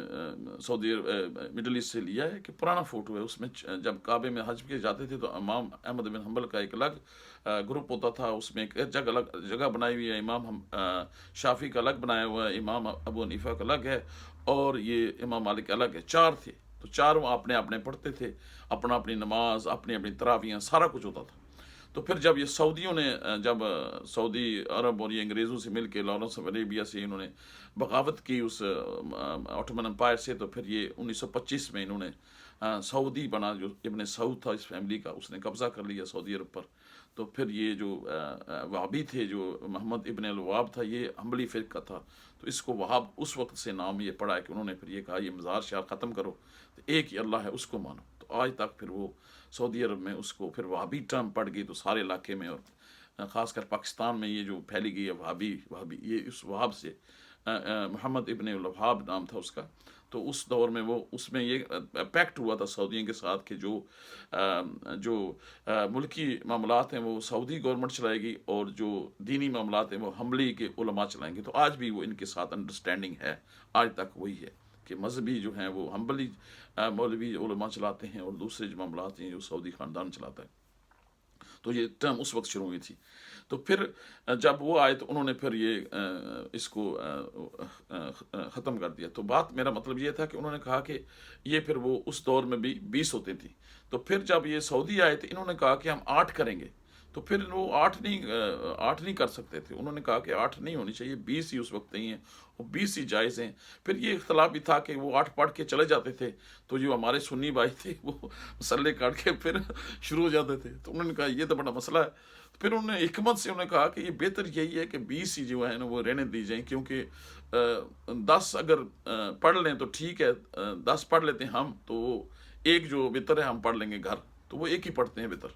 सऊदी मिडल ईस्ट से लिया है, कि पुराना फ़ोटो है। उसमें जब काबे में हज के जाते थे तो इमाम अहमद बिन हम्बल का एक अलग ग्रुप होता था, उसमें एक अलग जगह बनाई हुई है। इमाम शाफी का अलग बनाया हुआ है, इमाम अबू हनीफा का अलग है, और ये इमाम मालिक अलग है। चार थे, तो चारों अपने अपने पढ़ते थे, अपना अपनी नमाज, अपनी अपनी तरावियाँ, सारा कुछ होता था। तो फिर जब ये सऊदियों ने जब सऊदी अरब और ये अंग्रेज़ों से मिल के लॉरेंस ऑफ अरेबिया से इन्होंने बगावत की उस ऑटोमन एम्पायर से, तो फिर ये 1925 में इन्होंने सऊदी बना, जो इब्न सऊद था इस फैमिली का, उसने कब्ज़ा कर लिया सऊदी अरब पर। तो फिर ये जो वहाबी थे, जो मोहम्मद इब्न अल वहाब था, ये हम्बली फ़िरका था, तो इसको वहाब उस वक्त से नाम ये पड़ा है कि उन्होंने फिर ये कहा ये मज़ार शहर ख़त्म करो, तो एक ही अल्लाह है उसको मानो। तो आज तक फिर वो सऊदी अरब में उसको फिर वहाबी टर्म पड़ गई, तो सारे इलाके में, और ख़ासकर पाकिस्तान में ये जो फैली गई है वहाबी वहाबी, ये इस वहाब से मोहम्मद इब्न अल वहाब नाम था उसका। तो उस दौर में वो, उसमें ये पैक्ट हुआ था सऊदियों के साथ कि जो मुल्की मामलात हैं वो सऊदी गवर्नमेंट चलाएगी, और जो दीनी मामलात हैं वो हम्बली के उलमा चलाएंगे। तो आज भी वो इनके साथ अंडरस्टैंडिंग है, आज तक वही है कि मजहबी जो हैं वो हम्बली मौलवी उलमा चलाते हैं, और दूसरे जो मामलात हैं जो सऊदी ख़ानदान चलाता है। तो ये टर्म उस वक्त शुरू हुई थी। तो फिर जब वो आए तो उन्होंने फिर ये इसको ख़त्म कर दिया। तो बात, मेरा मतलब ये था कि उन्होंने कहा कि ये फिर वो उस दौर में भी 20 होती थी। तो फिर जब ये सऊदी आए थे, इन्होंने कहा कि हम 8 करेंगे। तो फिर वो 8 नहीं कर सकते थे। उन्होंने कहा कि 8 नहीं होनी चाहिए, 20 ही उस वक्त नहीं है, और 20 ही जायज़ हैं। फिर ये इख्तलाफ भी था कि वो 8 पढ़ के चले जाते थे, तो जो हमारे सुन्नी भाई थे वो मसल्ले काट के फिर शुरू हो जाते थे। तो उन्होंने कहा ये तो बड़ा मसला है। तो फिर उन्होंने हिकमत से उन्होंने कहा कि ये बेहतर यही है कि 20 ही जो है ना वो रहने दी जाए, क्योंकि 10 अगर पढ़ लें तो ठीक है, 10 पढ़ लेते हैं हम, तो एक जो वितर है हम पढ़ लेंगे घर, तो वो एक ही पढ़ते हैं वितर,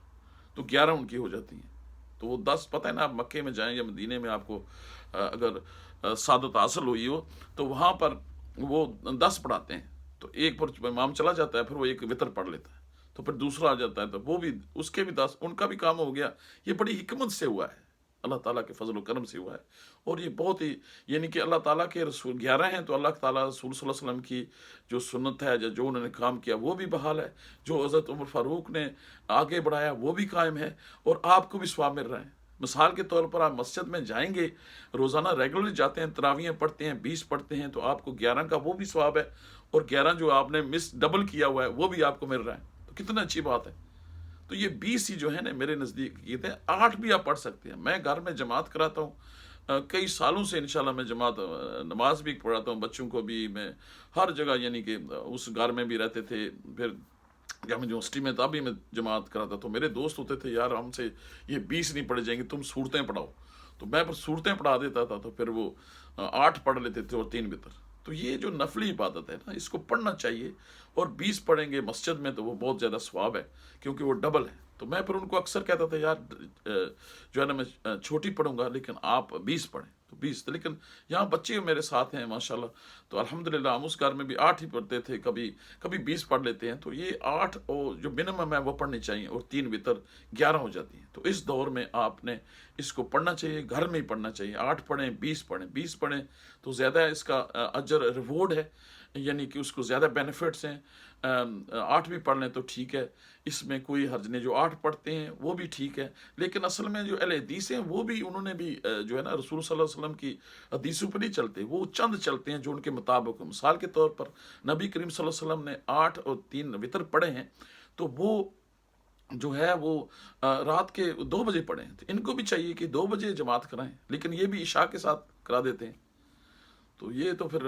तो 11 उनकी हो जाती हैं। तो वो 10, पता है ना, आप मक्के में जाएं या मदीने में, आपको अगर सादत हासिल हुई हो तो वहाँ पर वो 10 पढ़ाते हैं। तो एक पर इमाम चला जाता है, फिर वो एक वितर पढ़ लेता है, तो फिर दूसरा आ जाता है, तो वो भी, उसके भी 10, उनका भी काम हो गया। ये बड़ी हिकमत से हुआ है, अल्लाह ताला के फजल व करम से हुआ है। और ये बहुत ही, यानी कि अल्लाह ताला के रसूल 11 हैं, तो अल्लाह ताला रसूल सल्लल्लाहु अलैहि वसल्लम की जो सुन्नत है, जो उन्होंने काम किया वो भी बहाल है, जो हज़रत उमर फ़ारूक ने आगे बढ़ाया वो भी कायम है, और आपको भी सवाब मिल रहा है। मिसाल के तौर पर आप मस्जिद में जाएंगे, रोज़ाना रेगुलर जाते हैं, तरावियाँ पढ़ते हैं, 20 पढ़ते हैं, तो आपको 11 का वो भी सवाब है, और 11 जो आपने मिस डबल किया हुआ है वो भी आपको मिल रहा है। तो कितना अच्छी बात है। तो ये 20 ही जो है ना मेरे नज़दीक ये थे। 8 भी आप पढ़ सकते हैं। मैं घर में जमात कराता हूँ, कई सालों से इंशाल्लाह मैं जमात नमाज भी पढ़ाता हूँ, बच्चों को भी मैं हर जगह, यानी कि उस घर में भी रहते थे। फिर जब मैं यूनिवर्सिटी में था भी मैं जमात कराता, तो मेरे दोस्त होते थे, यार हमसे ये 20 नहीं पढ़े जाएंगे, तुम सूरतें पढ़ाओ। तो मैं पर सूरतें पढ़ा देता था, तो फिर वो 8 पढ़ लेते थे और 3 वितर। तो ये जो नफली इबादत है ना, इसको पढ़ना चाहिए, और 20 पढ़ेंगे मस्जिद में तो वो बहुत ज़्यादा सवाब है, क्योंकि वो डबल है। तो मैं फिर उनको अक्सर कहता था, यार जो है ना, मैं छोटी पढ़ूंगा लेकिन आप 20 पढ़ें, तो 20। तो लेकिन यहाँ बच्चे मेरे साथ हैं माशाल्लाह, तो अल्हम्दुलिल्लाह हम उस घर में भी 8 ही पढ़ते थे, कभी कभी 20 पढ़ लेते हैं। तो ये 8 और जो मिनिमम है वो पढ़नी चाहिए, और 3 वितर 11 हो जाती है। तो इस दौर में आपने इसको पढ़ना चाहिए, घर में ही पढ़ना चाहिए। 8 पढ़ें, 20 पढ़ें, 20 पढ़ें तो ज़्यादा इसका अजर रिवॉर्ड है, यानी कि उसको ज़्यादा बेनिफिट्स हैं। 8 भी पढ़ लें तो ठीक है, इसमें कोई हर्ज नहीं। जो 8 पढ़ते हैं वो भी ठीक है, लेकिन असल में जो अहले हदीस हैं वो भी, उन्होंने भी जो है ना रसूल सल्लल्लाहु अलैहि वसल्लम की हदीसों पर नहीं चलते, वो चंद चलते हैं जो उनके मुताबिक। मिसाल के तौर पर नबी करीम सल्लल्लाहु अलैहि वसल्लम ने 8 और 3 वितर पढ़े हैं, तो वो जो है वो रात के 2 बजे पढ़े हैं। तो इनको भी चाहिए कि 2 बजे जमात कराएं, लेकिन ये भी इशा के साथ करा देते हैं। तो ये तो फिर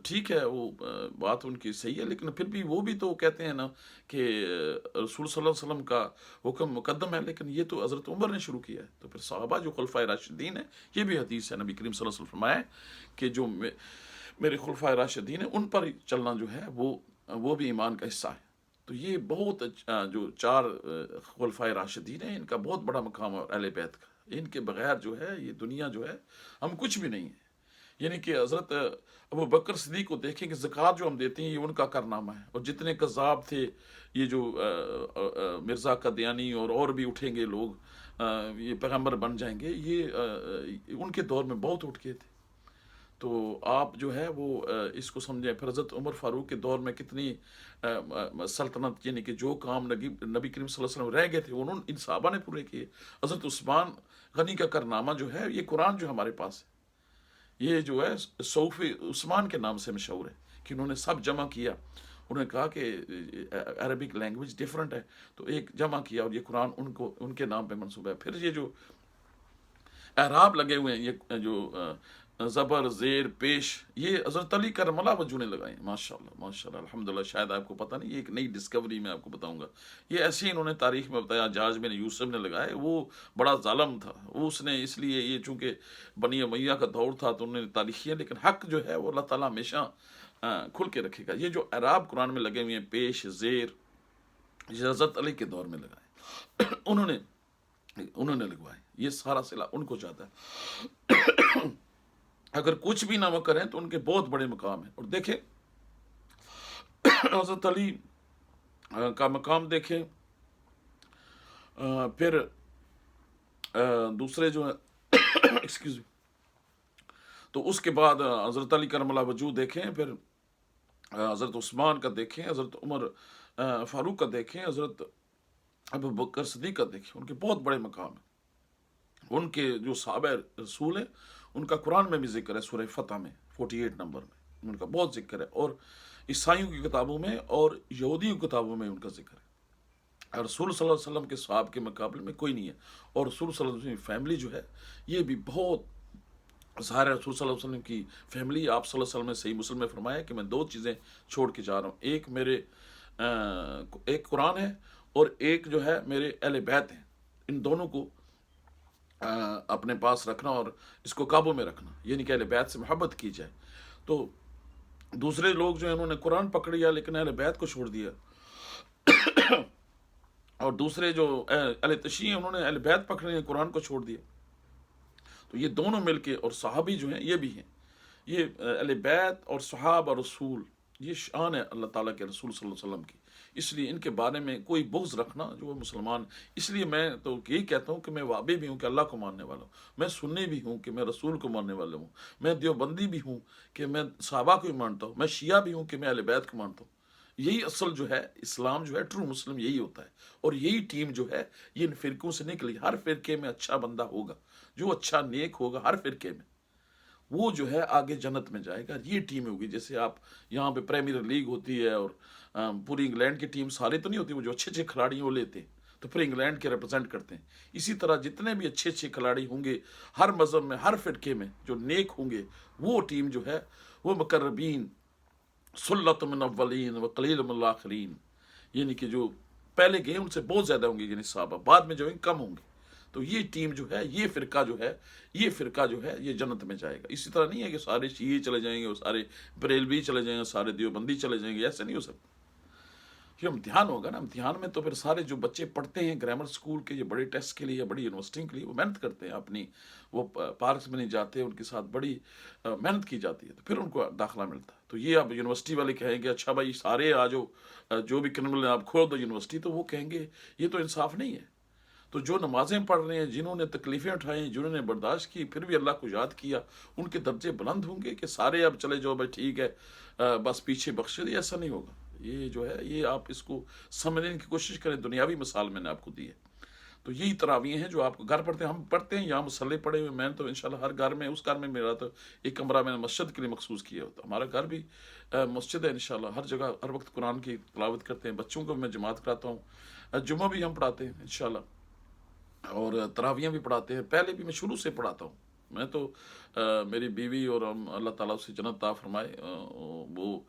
ठीक है, वो बात उनकी सही है, लेकिन फिर भी वो भी तो कहते हैं ना कि रसूल सल्लल्लाहु अलैहि वसल्लम का हुक्म मुकद्दम है, लेकिन ये तो हज़रत उमर ने शुरू किया है। तो फिर सहाबा जो खुलफाए राशिदीन है, ये भी हदीस है, नबी करीम सल्लल्लाहु अलैहि वसल्लम फरमाया कि जो मेरे खुलफाए राशिदीन है उन पर चलना जो है वो भी ईमान का हिस्सा है। तो ये बहुत जो 4 खुलफाए राशिदीन हैं, इनका बहुत बड़ा मकाम है अहले बैत का। इनके बगैर जो है ये दुनिया जो है, हम कुछ भी नहीं है। یعنی کہ حضرت ابو بکر صدیق کو دیکھیں کہ زکوٰۃ جو ہم دیتے ہیں یہ ان کا کارنامہ ہے، اور جتنے کذاب تھے یہ جو مرزا قادیانی اور بھی اٹھیں گے لوگ، یہ پیغمبر بن جائیں گے، یہ ان کے دور میں بہت اٹھ گئے تھے. تو آپ جو ہے وہ اس کو سمجھیں. پھر حضرت عمر فاروق کے دور میں کتنی سلطنت، یعنی کہ جو کام نبی کریم صلی اللہ علیہ وسلم رہ گئے تھے ان صحابہ نے پورے کیے. حضرت عثمان غنی کا کارنامہ جو ہے، یہ قرآن جو ہمارے پاس ہے، یہ جو ہے صوف عثمان کے نام سے مشہور ہے کہ انہوں نے سب جمع کیا. انہوں نے کہا کہ عربک لینگویج ڈفرینٹ ہے، تو ایک جمع کیا اور یہ قرآن ان کے نام پہ منسوب ہے. پھر یہ جو اعراب لگے ہوئے ہیں، یہ جو زبر زیر پیش، یہ حضرت علی کرم اللہ وجہ نے لگائے ہیں. ماشاء اللہ ماشاء اللہ الحمدللہ. شاید آپ کو پتہ نہیں، یہ ایک نئی ڈسکوری میں آپ کو بتاؤں گا. یہ ایسے ہی انہوں نے تاریخ میں بتایا، جاج بن یوسف نے لگائے. وہ بڑا ظالم تھا، اس نے اس لیے، یہ چونکہ بنی امیہ کا دور تھا تو انہوں نے تاریخیاں، لیکن حق جو ہے وہ اللہ تعالیٰ ہمیشہ کھل کے رکھے گا. یہ جو اعراب قرآن میں لگے ہوئے ہیں، پیش زیر، یہ حضرت علی کے دور میں لگائے. انہوں نے لگوائے. یہ سارا صلہ ان کو جاتا ہے. اگر کچھ بھی نہ وہ کریں تو ان کے بہت بڑے مقام ہیں. اور دیکھیں حضرت علی کا مقام دیکھیں. پھر دوسرے جو ہے ایکسکیوز می، تو اس کے بعد حضرت علی کرم اللہ وجہ دیکھیں، پھر حضرت عثمان کا دیکھیں، حضرت عمر فاروق کا دیکھیں، حضرت ابو بکر صدیق کا دیکھیں. ان کے بہت بڑے مقام ہیں. ان کے جو صحابہ رسول ہیں ان کا قرآن میں بھی ذکر ہے، سورہ فتح میں 48 نمبر میں ان کا بہت ذکر ہے، اور عیسائیوں کی کتابوں میں اور یہودیوں کی کتابوں میں ان کا ذکر ہے. اور رسول صلی اللہ علیہ وسلم کے صحاب کے مقابلے میں کوئی نہیں ہے. اور رسول صلی اللہ علیہ وسلم کی فیملی جو ہے یہ بھی بہت ظاہر ہے. رسول صلی اللہ علیہ وسلم کی فیملی، آپ صلی اللہ علیہ وسلم نے صحیح مسلم میں فرمایا کہ میں 2 چیزیں چھوڑ کے جا رہا ہوں، ایک قرآن ہے اور ایک جو ہے میرے اہل بیت ہیں. ان دونوں کو اپنے پاس رکھنا اور اس کو قابو میں رکھنا، یعنی کہ اہل بیت سے محبت کی جائے. تو دوسرے لوگ جو ہیں انہوں نے قرآن پکڑ لیا لیکن اہل بیت کو چھوڑ دیا، اور دوسرے جو اہل تشیع ہیں انہوں نے اہل بیت پکڑے ہیں، قرآن کو چھوڑ دیا. تو یہ دونوں مل کے، اور صحابی جو ہیں یہ بھی ہیں، یہ اہل بیت اور صحابہ رسول، یہ شان ہے اللہ تعالیٰ کے رسول صلی اللہ علیہ وسلم کی. اس لیے ان کے بارے میں کوئی بغض رکھنا جو وہ مسلمان. اس لیے میں تو یہی کہتا ہوں کہ میں وابی بھی ہوں کہ اللہ کو ماننے والا ہوں، میں سنی بھی ہوں کہ میں رسول کو ماننے والا ہوں، میں دیوبندی بھی ہوں کہ میں صحابہ کو ہی مانتا ہوں، میں شیعہ بھی ہوں کہ میں اہل بیت کو مانتا ہوں. یہی اصل جو ہے اسلام جو ہے، ٹرو مسلم یہی ہوتا ہے. اور یہی ٹیم جو ہے یہ ان فرقوں سے نکلی. ہر فرقے میں اچھا بندہ ہوگا، جو اچھا نیک ہوگا ہر فرقے میں، وہ جو ہے آگے جنت میں جائے گا. یہ ٹیم ہوگی. جیسے آپ یہاں پہ پریمیئر لیگ ہوتی ہے اور پوری انگلینڈ کی ٹیم سارے تو نہیں ہوتی، وہ جو اچھے اچھے کھلاڑی ہیں وہ لیتے ہیں تو پھر انگلینڈ کے ریپرزینٹ کرتے ہیں. اسی طرح جتنے بھی اچھے اچھے کھلاڑی ہوں گے ہر مذہب میں، ہر فرقے میں، جو نیک ہوں گے، وہ ٹیم جو ہے وہ مقربین، سلۃ من الاولین وقلیل من الاخرین، یعنی کہ جو پہلے گئے ان سے بہت زیادہ ہوں گے، یعنی صحابہ بعد میں جو ہیں کم ہوں گے. تو یہ ٹیم جو ہے، یہ فرقہ جو ہے، یہ جنت میں جائے گا. اسی طرح نہیں ہے کہ سارے شیعہ چلے جائیں گے اور سارے بریلوی چلے جائیں گے، سارے دیوبندی چلے جائیں گے. ایسا نہیں ہو سکتا. یہ امتحان ہوگا نا. امتحان میں تو پھر سارے جو بچے پڑھتے ہیں گرامر اسکول کے، یہ بڑے ٹیسٹ کے لیے یا بڑی یونیورسٹی کے لیے، وہ محنت کرتے ہیں اپنی، وہ پارکس میں نہیں جاتے، ان کے ساتھ بڑی محنت کی جاتی ہے، تو پھر ان کو داخلہ ملتا ہے. تو یہ اب یونیورسٹی والے کہیں گے اچھا بھائی سارے آ جاؤ، جو بھی کرمنل آپ کھول دو یونیورسٹی، تو وہ کہیں گے یہ تو انصاف نہیں ہے. تو جو نمازیں پڑھ رہے ہیں، جنہوں نے تکلیفیں اٹھائیں، جنہوں نے برداشت کی، پھر بھی اللہ کو یاد کیا، ان کے درجے بلند ہوں گے کہ سارے اب چلے جاؤ بھائی ٹھیک ہے بس پیچھے بخش دے. ایسا نہیں ہوگا. یہ جو ہے یہ آپ اس کو سمجھنے کی کوشش کریں. دنیاوی مثال میں نے آپ کو دی ہے. تو یہی تراویح ہیں جو آپ کو گھر پڑھتے ہیں، ہم پڑھتے ہیں یہاں مصلے پڑے ہوئے. میں تو انشاءاللہ ہر گھر میں، اس گھر میں میرا تو ایک کمرہ میں نے مسجد کے لیے مخصوص کیا ہوتا. ہمارا گھر بھی مسجد ہے انشاءاللہ. ہر جگہ ہر وقت قرآن کی تلاوت کرتے ہیں. بچوں کو میں جماعت کراتا ہوں، جمعہ بھی ہم پڑھاتے ہیں انشاءاللہ، اور تراویحیں بھی پڑھاتے ہیں. پہلے بھی میں شروع سے پڑھاتا ہوں. میں تو میری بیوی اور اللہ تعالیٰ سے جنت عطا فرمائے، وہ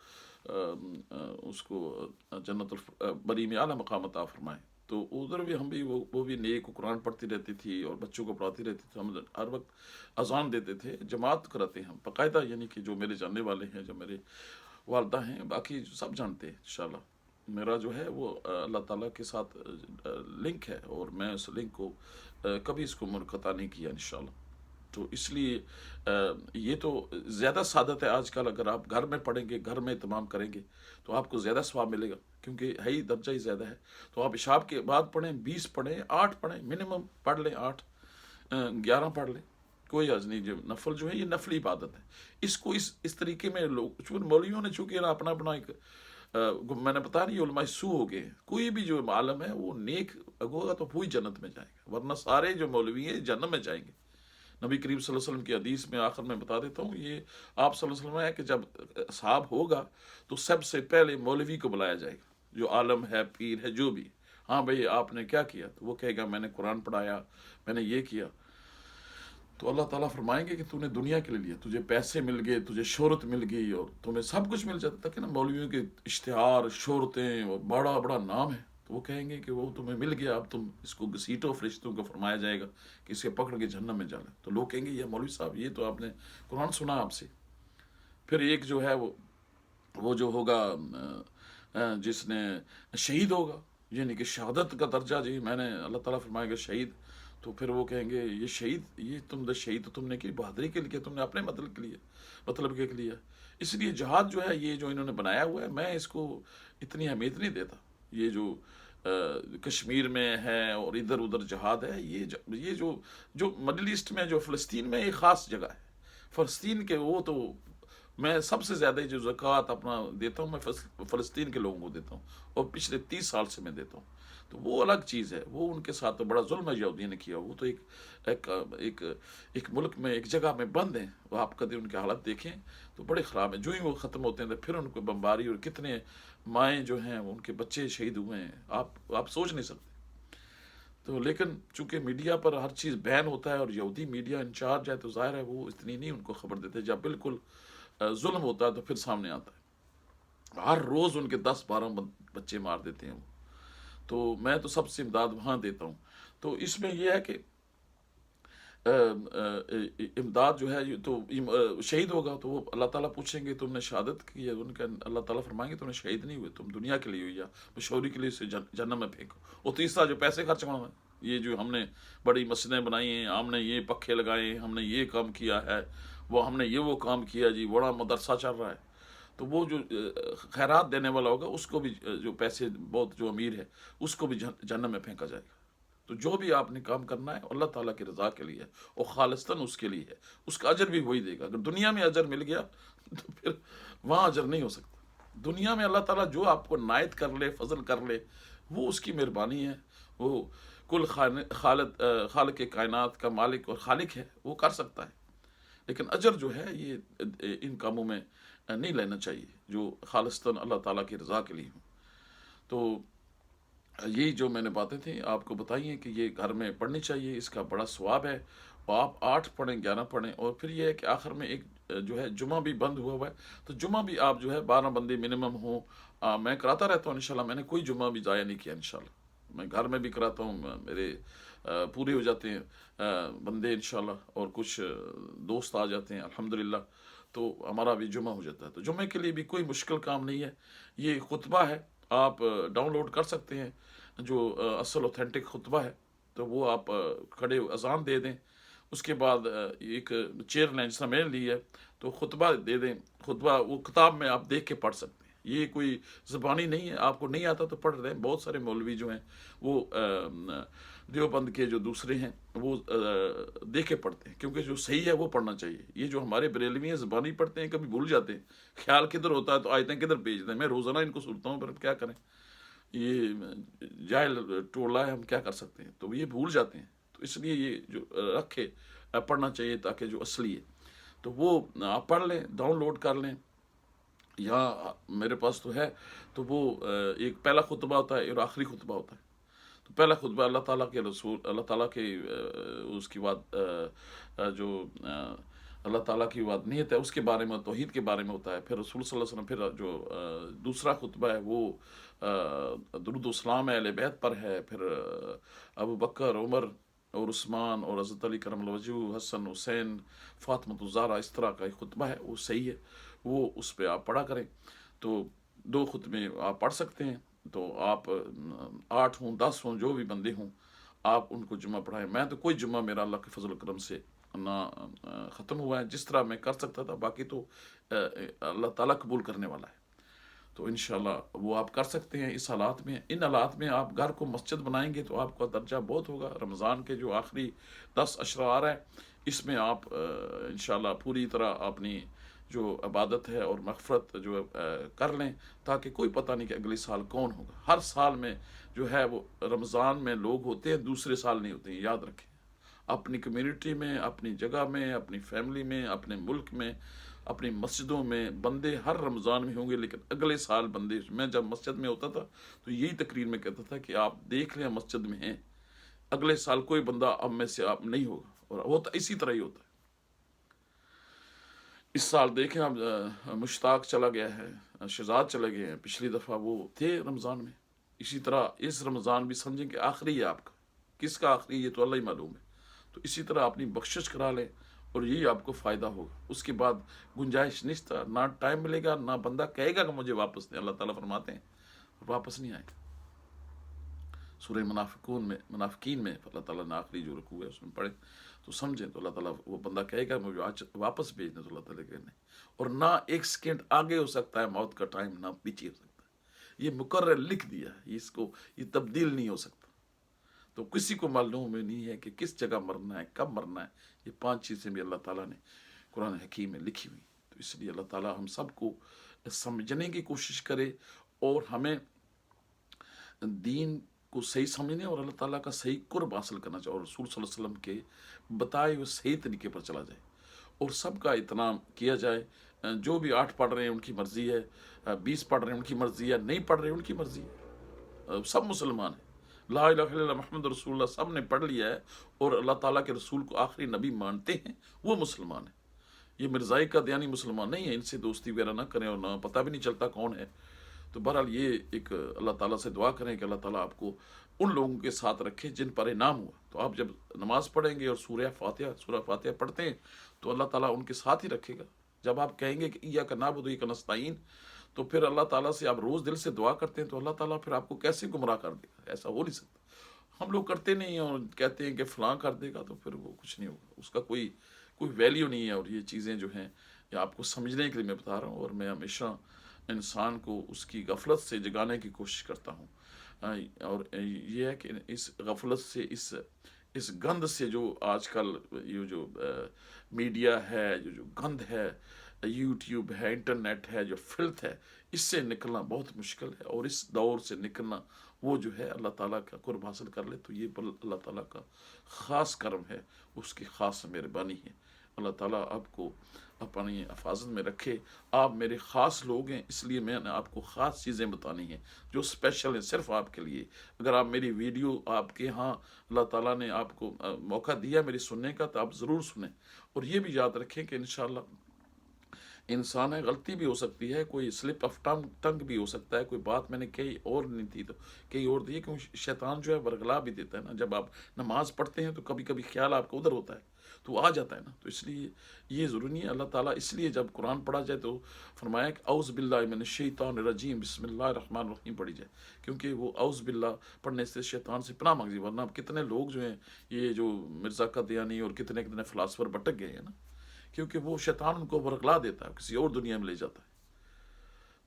اس کو جنت البری میں اعلیٰ مقام عطا فرمائے. تو ادھر بھی ہم بھی وہ بھی نیک قرآن پڑھتی رہتی تھی اور بچوں کو پڑھاتی رہتی تھی. ہم ہر وقت اذان دیتے تھے. جماعت کراتے ہیں ہم باقاعدہ، یعنی کہ جو میرے جاننے والے ہیں، جو میرے والدہ ہیں، باقی سب جانتے ہیں انشاءاللہ. میرا جو ہے وہ اللہ تعالیٰ کے ساتھ لنک ہے، اور میں اس لنک کو کبھی اس کو منقطع نہیں کیا انشاءاللہ. تو اس لیے یہ تو زیادہ سعادت ہے آج کل، اگر آپ گھر میں پڑھیں گے، گھر میں اہتمام کریں گے تو آپ کو زیادہ ثواب ملے گا، کیونکہ ہے ہی درجہ ہی زیادہ ہے۔ تو آپ عشاء کے بعد پڑھیں، 20 پڑھیں، 8 پڑھیں، منیمم پڑھ لیں 8، 11 پڑھ لیں، کوئی حرج نہیں۔ جو نفل جو ہے یہ نفلی عبادت ہے، اس کو اس طریقے میں لوگ، چونکہ مولویوں نے چونکہ اپنا اپنا ایک میں نے بتا نہیں، علماء سو ہو گئے ہیں۔ کوئی بھی جو عالم ہے وہ نیک ہوگا تو وہی جنت میں جائے گا، ورنہ سارے جو مولوی ہیں جنت میں جائیں گے۔ نبی کریم صلی اللہ علیہ وسلم کی حدیث میں آخر میں بتا دیتا ہوں، یہ آپ صلی اللہ علیہ وسلم ہے کہ جب صاحب ہوگا تو سب سے پہلے مولوی کو بلایا جائے گا، جو عالم ہے، پیر ہے، جو بھی۔ ہاں بھئی آپ نے کیا کیا؟ تو وہ کہے گا میں نے قرآن پڑھایا، میں نے یہ کیا۔ تو اللہ تعالیٰ فرمائیں گے کہ تو نے دنیا کے لیے لیا، تجھے پیسے مل گئے، تجھے شہرت مل گئی، اور تمہیں سب کچھ مل جاتا تھا کہ نا، مولویوں کے اشتہار، شہرتیں، اور بڑا بڑا نام ہے، تو وہ کہیں گے کہ وہ تمہیں مل گیا، اب تم اس کو گھسیٹو، فرشتوں کو فرمایا جائے گا کہ اسے پکڑ کے جہنم میں ڈالیں۔ تو لوگ کہیں گے یہ مولوی صاحب، یہ تو آپ نے قرآن سنا آپ سے۔ پھر ایک جو ہے وہ جو ہوگا جس نے شہید ہوگا، یعنی کہ شہادت کا درجہ، جی میں نے، اللہ تعالیٰ فرمائے گا شہید، تو پھر وہ کہیں گے یہ شہید، یہ تم نے شہید تو تم نے کی بہادری کے لیے، تم نے اپنے مطلب کے لیے، مطلب کے لیے۔ اس لیے جہاد جو ہے یہ جو انہوں نے بنایا ہوا ہے، میں اس کو اتنی اہمیت نہیں دیتا۔ یہ جو کشمیر میں ہے اور ادھر ادھر جہاد ہے، یہ جو مڈل ایسٹ میں، جو فلسطین میں، ایک خاص جگہ ہے فلسطین کے، وہ تو میں سب سے زیادہ جو زکوٰۃ اپنا دیتا ہوں میں فلسطین کے لوگوں کو دیتا ہوں، اور پچھلے 30 سال سے میں دیتا ہوں۔ تو وہ الگ چیز ہے، وہ ان کے ساتھ تو بڑا ظلم ہے یہودیوں نے کیا۔ وہ تو ایک ملک میں، ایک جگہ میں بند ہیں، وہ آپ کبھی ان کی حالت دیکھیں تو بڑے خراب ہیں۔ جو ہی وہ ختم ہوتے ہیں تو پھر ان کو بمباری، اور کتنے مائیں جو ہیں ان کے بچے شہید ہوئے ہیں، آپ سوچ نہیں سکتے۔ تو لیکن چونکہ میڈیا پر ہر چیز بین ہوتا ہے، اور یہودی میڈیا انچارج ہے، تو ظاہر ہے وہ اتنی نہیں ان کو خبر دیتے۔ جب بالکل ظلم ہوتا ہے تو پھر سامنے آتا ہے، ہر روز ان کے 10-12 بچے مار دیتے ہیں وہ۔ تو میں تو سب سے امداد وہاں دیتا ہوں۔ تو اس میں یہ ہے کہ امداد جو ہے، یہ تو شہید ہوگا تو وہ اللہ تعالیٰ پوچھیں گے تم نے شہادت کی ہے؟ ان کا اللہ تعالیٰ فرمائیں گے تم نے شہید نہیں ہوئے، تم دنیا کے لیے ہوئی، یا مشہوری کے لیے اسے جہنم میں پھینکو۔ اور تیسرا جو پیسے خرچ کرنا ہے، یہ جو ہم نے بڑی مسجدیں بنائی ہیں، ہم نے یہ پکھے لگائے ہیں، ہم نے یہ کام کیا ہے، وہ ہم نے وہ کام کیا، جی بڑا مدرسہ چل رہا ہے، تو وہ جو خیرات دینے والا ہوگا اس کو بھی، جو پیسے بہت جو امیر ہے اس کو بھی جہنم میں پھینکا جائے گا۔ تو جو بھی آپ نے کام کرنا ہے اللہ تعالیٰ کی رضا کے لیے ہے، اور خالصتاً اس کے لیے ہے، اس کا اجر بھی وہی دے گا۔ اگر دنیا میں اجر مل گیا تو پھر وہاں اجر نہیں ہو سکتا۔ دنیا میں اللہ تعالیٰ جو آپ کو عنایت کر لے، فضل کر لے، وہ اس کی مہربانی ہے۔ وہ کل خالق کائنات کا مالک اور خالق ہے، وہ کر سکتا ہے، لیکن اجر جو ہے یہ ان کاموں میں نہیں لینا چاہیے جو خالصتاً اللہ تعالیٰ کی رضا کے لیے ہوں۔ تو یہی جو میں نے باتیں تھیں آپ کو بتائی ہیں کہ یہ گھر میں پڑھنی چاہیے، اس کا بڑا ثواب ہے۔ اور آپ 8 پڑھیں، 11 پڑھیں، اور پھر یہ ہے کہ آخر میں ایک جو ہے جمعہ بھی بند ہوا ہے، تو جمعہ بھی آپ جو ہے 12 بندے منیمم ہوں۔ میں کراتا رہتا ہوں انشاءاللہ، میں نے کوئی جمعہ بھی ضائع نہیں کیا انشاءاللہ، میں گھر میں بھی کراتا ہوں، میرے پورے ہو جاتے ہیں بندے انشاءاللہ، اور کچھ دوست آ جاتے ہیں الحمدللہ، تو ہمارا بھی جمعہ ہو جاتا ہے۔ تو جمعے کے لیے بھی کوئی مشکل کام نہیں ہے، یہ خطبہ ہے، آپ ڈاؤن لوڈ کر سکتے ہیں، جو اصل اوتھینٹک خطبہ ہے، تو وہ آپ کھڑے اذان دے دیں، اس کے بعد ایک چیئر لیں، جس طرح میں نے لی ہے، تو خطبہ دے دیں۔ خطبہ وہ کتاب میں آپ دیکھ کے پڑھ سکتے ہیں، یہ کوئی زبانی نہیں ہے، آپ کو نہیں آتا تو پڑھ رہے ہیں۔ بہت سارے مولوی جو ہیں وہ دیوبند کے جو دوسرے ہیں وہ دیکھ کے پڑھتے ہیں، کیونکہ جو صحیح ہے وہ پڑھنا چاہیے۔ یہ جو ہمارے بریلوی ہیں زبانی پڑھتے ہیں، کبھی بھول جاتے ہیں، خیال کدھر ہوتا ہے تو آیتیں کدھر بھیجتے ہیں۔ میں روزانہ ان کو سنتا ہوں، پر کیا کریں، یہ جاہل ٹولہ ہے، ہم کیا کر سکتے ہیں، تو یہ بھول جاتے ہیں۔ تو اس لیے یہ جو رکھے پڑھنا چاہیے، تاکہ جو اصلی ہے تو وہ آپ پڑھ لیں، ڈاؤن لوڈ کر لیں۔ یہاں میرے پاس تو ہے، تو وہ ایک پہلا خطبہ ہوتا ہے اور آخری خطبہ ہوتا ہے۔ تو پہلا خطبہ اللہ تعالیٰ کے رسول، اللہ تعالیٰ کے اس کی بات، جو اللہ تعالیٰ کی بات نیت ہے اس کے بارے میں، توحید کے بارے میں ہوتا ہے۔ پھر رسول صلی اللہ علیہ وسلم، پھر جو دوسرا خطبہ ہے وہ درود و اسلام اہل بیت پر ہے، پھر ابو بکر، عمر اور عثمان اور حضرت علی کرم اللہ وجہہ، حسن، حسین، فاطمۃ الزہرا، اس طرح کا ایک خطبہ ہے، وہ صحیح ہے، وہ اس پہ آپ پڑھا کریں۔ تو 2 خطبے آپ پڑھ سکتے ہیں، تو آپ 8 ہوں، 10 ہوں، جو بھی بندے ہوں، آپ ان کو جمعہ پڑھائیں۔ میں تو کوئی جمعہ میرا اللہ کے فضل و کرم سے ना ख़त्म हुआ है। जिस तरह मैं कर सकता था, बाकी तो अल्लाह ताला कबूल करने वाला है। तो इंशाल्लाह वो आप कर सकते हैं इस हालात में। इन हालात में आप घर को मस्जिद बनाएंगे तो आपका दर्जा बहुत होगा। रमज़ान के जो आखिरी 10 अशरार है, इसमें आप इंशाल्लाह पूरी तरह अपनी जो इबादत है और मग़फ़रत जो कर लें, ताकि कोई पता नहीं कि अगले साल कौन होगा। हर साल में जो है वो रमज़ान में लोग होते हैं, दूसरे साल नहीं होते हैं, याद रखें। अपनी कम्युनिटी में, अपनी जगह में, अपनी फैमिली में, अपने मुल्क में, अपनी मस्जिदों में बंदे हर रमज़ान में होंगे, लेकिन अगले साल बंदे। मैं जब मस्जिद में होता था तो यही तकरीर में कहता था कि आप देख लें मस्जिद में हैं, अगले साल कोई बंदा अब में से आप नहीं होगा। और होता इसी तरह ही होता है। इस साल देखें आप, मुश्ताक चला गया है, शहजाद चले गए हैं, पिछली दफ़ा वो थे रमज़ान में। इसी तरह इस रमज़ान भी समझें कि आखिरी है आपका। किसका आखिरी, ये तो अल्लाह ही मालूम है। तो इसी तरह अपनी बख्शिश करा लें और यही आपको फ़ायदा होगा। उसके बाद गुंजाइश नहीं था, ना टाइम मिलेगा, ना बंदा कहेगा कि मुझे वापस दें। अल्लाह ताला फरमाते हैं वापस नहीं आएगा। सूरह मुनाफिकीन में अल्लाह ताला ने आखिरी जो रुकू है उसमें पढ़े तो समझें, तो अल्लाह ताला वो बंदा कहेगा मुझे आज वापस भेज दें, तो अल्लाह ताला कहने। और ना एक सेकेंड आगे हो सकता है मौत का टाइम, ना पीछे हो सकता है। ये मुकर्रर लिख दिया है, इसको ये तब्दील नहीं हो सकता। तो किसी को मालूम नहीं है कि किस जगह मरना है, कब मरना है। ये 5 चीज़ें भी अल्लाह ताला ने कुरान हकीम में लिखी हुई। तो इसलिए अल्लाह ताला हम सबको समझने की कोशिश करे और हमें दीन को सही समझने और अल्लाह ताला का सही कुर्ब हासिल करना चाहिए, और रसूल सल्लल्लाहु अलैहि वसल्लम के बताए हुए सही तरीके पर चला जाए और सबका इत्मीनान किया जाए। जो भी 8 पढ़ रहे हैं उनकी मर्ज़ी है, 20 पढ़ रहे हैं उनकी मर्ज़ी है, नहीं पढ़ रहे हैं उनकी मर्ज़ी है। सब मुसलमान हैं। ला इलाहा इल्लल्लाह मुहम्मद रसूलुल्लाह सब ने पढ़ लिया है और अल्लाह ताला के रसूल को आखिरी नबी मानते हैं, वो मुसलमान है। ये मिर्ज़ाई का दयानी मुसलमान नहीं है। इनसे दोस्ती वगैरह ना करें और ना पता भी नहीं चलता कौन है। तो बहरहाल ये एक अल्लाह ताला से दुआ करें कि अल्लाह ताला आपको उन लोगों के साथ रखे जिन पर इनाम हुआ। तो आप जब नमाज पढ़ेंगे और सूरह फातिहा पढ़ते हैं तो अल्लाह ताला उनके साथ ही रखेगा। जब आप कहेंगे कि इय्याका नअबुदु व इय्याका नस्तईन, तो फिर अल्लाह ताला से आप रोज़ दिल से दुआ करते हैं, तो अल्लाह ताला फिर आपको कैसे गुमराह कर देगा? ऐसा हो नहीं सकता। हम लोग करते नहीं हैं और कहते हैं कि फ़लाँ कर देगा, तो फिर वो कुछ नहीं होगा, उसका कोई कोई वैल्यू नहीं है। और ये चीज़ें जो हैं ये आपको समझने के लिए मैं बता रहा हूँ, और मैं हमेशा इंसान को उसकी गफलत से जगाने की कोशिश करता हूँ। और ये है कि इस गफलत से, इस गंद से जो आजकल ये जो मीडिया है, जो गंद है, यूट्यूब है, इंटरनेट है, जो फिल्थ है, इससे निकलना बहुत मुश्किल है। और इस दौर से निकलना वो जो है अल्लाह ताला का कुर्ब हासिल कर ले, तो ये अल्लाह ताला का ख़ास करम है, उसकी ख़ास मेहरबानी है। अल्लाह ताला आपको अपनी हिफाजत में रखे। आप मेरे ख़ास लोग हैं, इसलिए मैंने आपको ख़ास चीज़ें बतानी हैं जो स्पेशल हैं सिर्फ आपके लिए। अगर आप मेरी वीडियो आपके यहाँ अल्लाह ताला ने आपको मौका दिया मेरी सुनने का, तो आप ज़रूर सुनें। और ये भी याद रखें कि इंशाअल्लाह इंसान है, गलती भी हो सकती है, कोई स्लिप ऑफ टंग भी हो सकता है, कोई बात मैंने कही और नहीं थी तो कहीं और दी, क्योंकि शैतान जो है बरगला भी देता है ना। जब आप नमाज पढ़ते हैं तो कभी कभी ख्याल आपका उधर होता है, तो आ जाता है ना। तो इसलिए ये ज़रूरी है। अल्लाह ताला इसलिए जब कुरान पढ़ा जाए तो फरमाया कि औज़ बिल्लाहि मिनश शैतानिर रजीम बिस्मिल्लाहिर रहमानिर रहीम पढ़ी जाए, क्योंकि वो औज़ बिल्लाह पढ़ने से शैतान से पनाह मांगी। वरना कितने लोग जो हैं, ये जो मिर्ज़ा कादियानी और कितने कितने फ़िलासफ़र भटक गए हैं ना, क्योंकि वो शैतान उनको बरगला देता है, किसी और दुनिया में ले जाता है।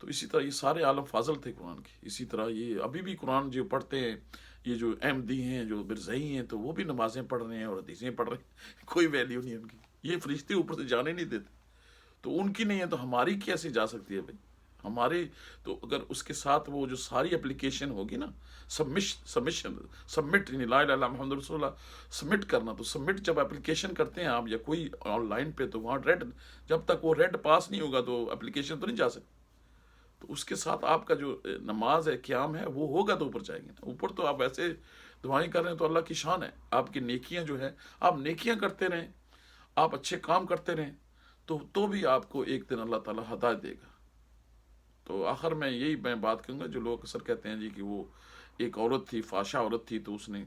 तो इसी तरह ये सारे आलम फाजल थे कुरान के। इसी तरह ये अभी भी कुरान जो पढ़ते हैं, ये जो अहमदी हैं, जो बिरज़ई हैं, तो वो भी नमाज़ें पढ़ रहे हैं और हदीसें पढ़ रहे हैं। कोई वैल्यू नहीं है उनकी। ये फरिश्ते ऊपर से जाने नहीं देते, तो उनकी नहीं है तो हमारी कैसे जा सकती है भाई? हमारे तो अगर उसके साथ वो जो सारी एप्लीकेशन होगी ना, सबमिशन सबमिट ला इलाहा इल्लल्लाह मुहम्मद रसूलुल्लाह सबमिट करना, तो सबमिट जब एप्लीकेशन करते हैं आप या कोई ऑनलाइन पे, तो वहाँ रेड, जब तक वो रेड पास नहीं होगा तो एप्लीकेशन तो नहीं जा सकती। तो उसके साथ आपका जो नमाज है, क़याम है, वो होगा तो ऊपर जाएंगे ना। ऊपर तो आप ऐसे दुआएं कर रहे हैं तो अल्लाह की शान है। आपकी नेकियां जो है, आप नेकियां करते रहें, आप अच्छे काम करते रहें, तो भी आपको एक दिन अल्लाह ताला हदायत देगा। تو آخر میں یہی میں بات کروں گا، جو لوگ اکثر کہتے ہیں جی کہ وہ ایک عورت تھی، فاشا عورت تھی، تو اس نے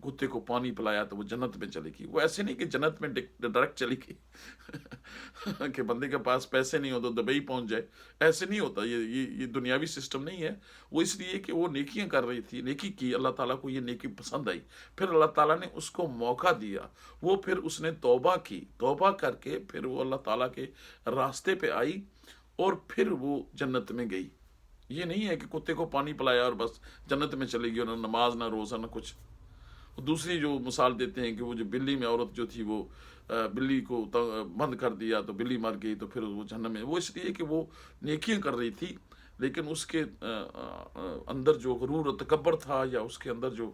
کتے کو پانی پلایا تو وہ جنت میں چلی گئی. وہ ایسے نہیں کہ جنت میں ڈائریکٹ چلی گئی کہ بندے کے پاس پیسے نہیں ہو تو دبئی پہنچ جائے. ایسے نہیں ہوتا، یہ دنیاوی سسٹم نہیں ہے. وہ اس لیے کہ وہ نیکیاں کر رہی تھی، نیکی کی، اللہ تعالیٰ کو یہ نیکی پسند آئی، پھر اللہ تعالیٰ نے اس کو موقع دیا، وہ پھر اس نے توبہ کی، توبہ کر کے پھر وہ اللہ تعالیٰ کے راستے پہ آئی اور پھر وہ جنت میں گئی. یہ نہیں ہے کہ کتے کو پانی پلایا اور بس جنت میں چلے گئی، نہ نماز نہ روزہ نہ کچھ. دوسری جو مثال دیتے ہیں کہ وہ جو بلی میں عورت جو تھی، وہ بلی کو بند کر دیا تو بلی مر گئی تو پھر وہ جہنم میں. وہ اس لیے کہ وہ نیکیاں کر رہی تھی، لیکن اس کے اندر جو غرور و تکبر تھا، یا اس کے اندر جو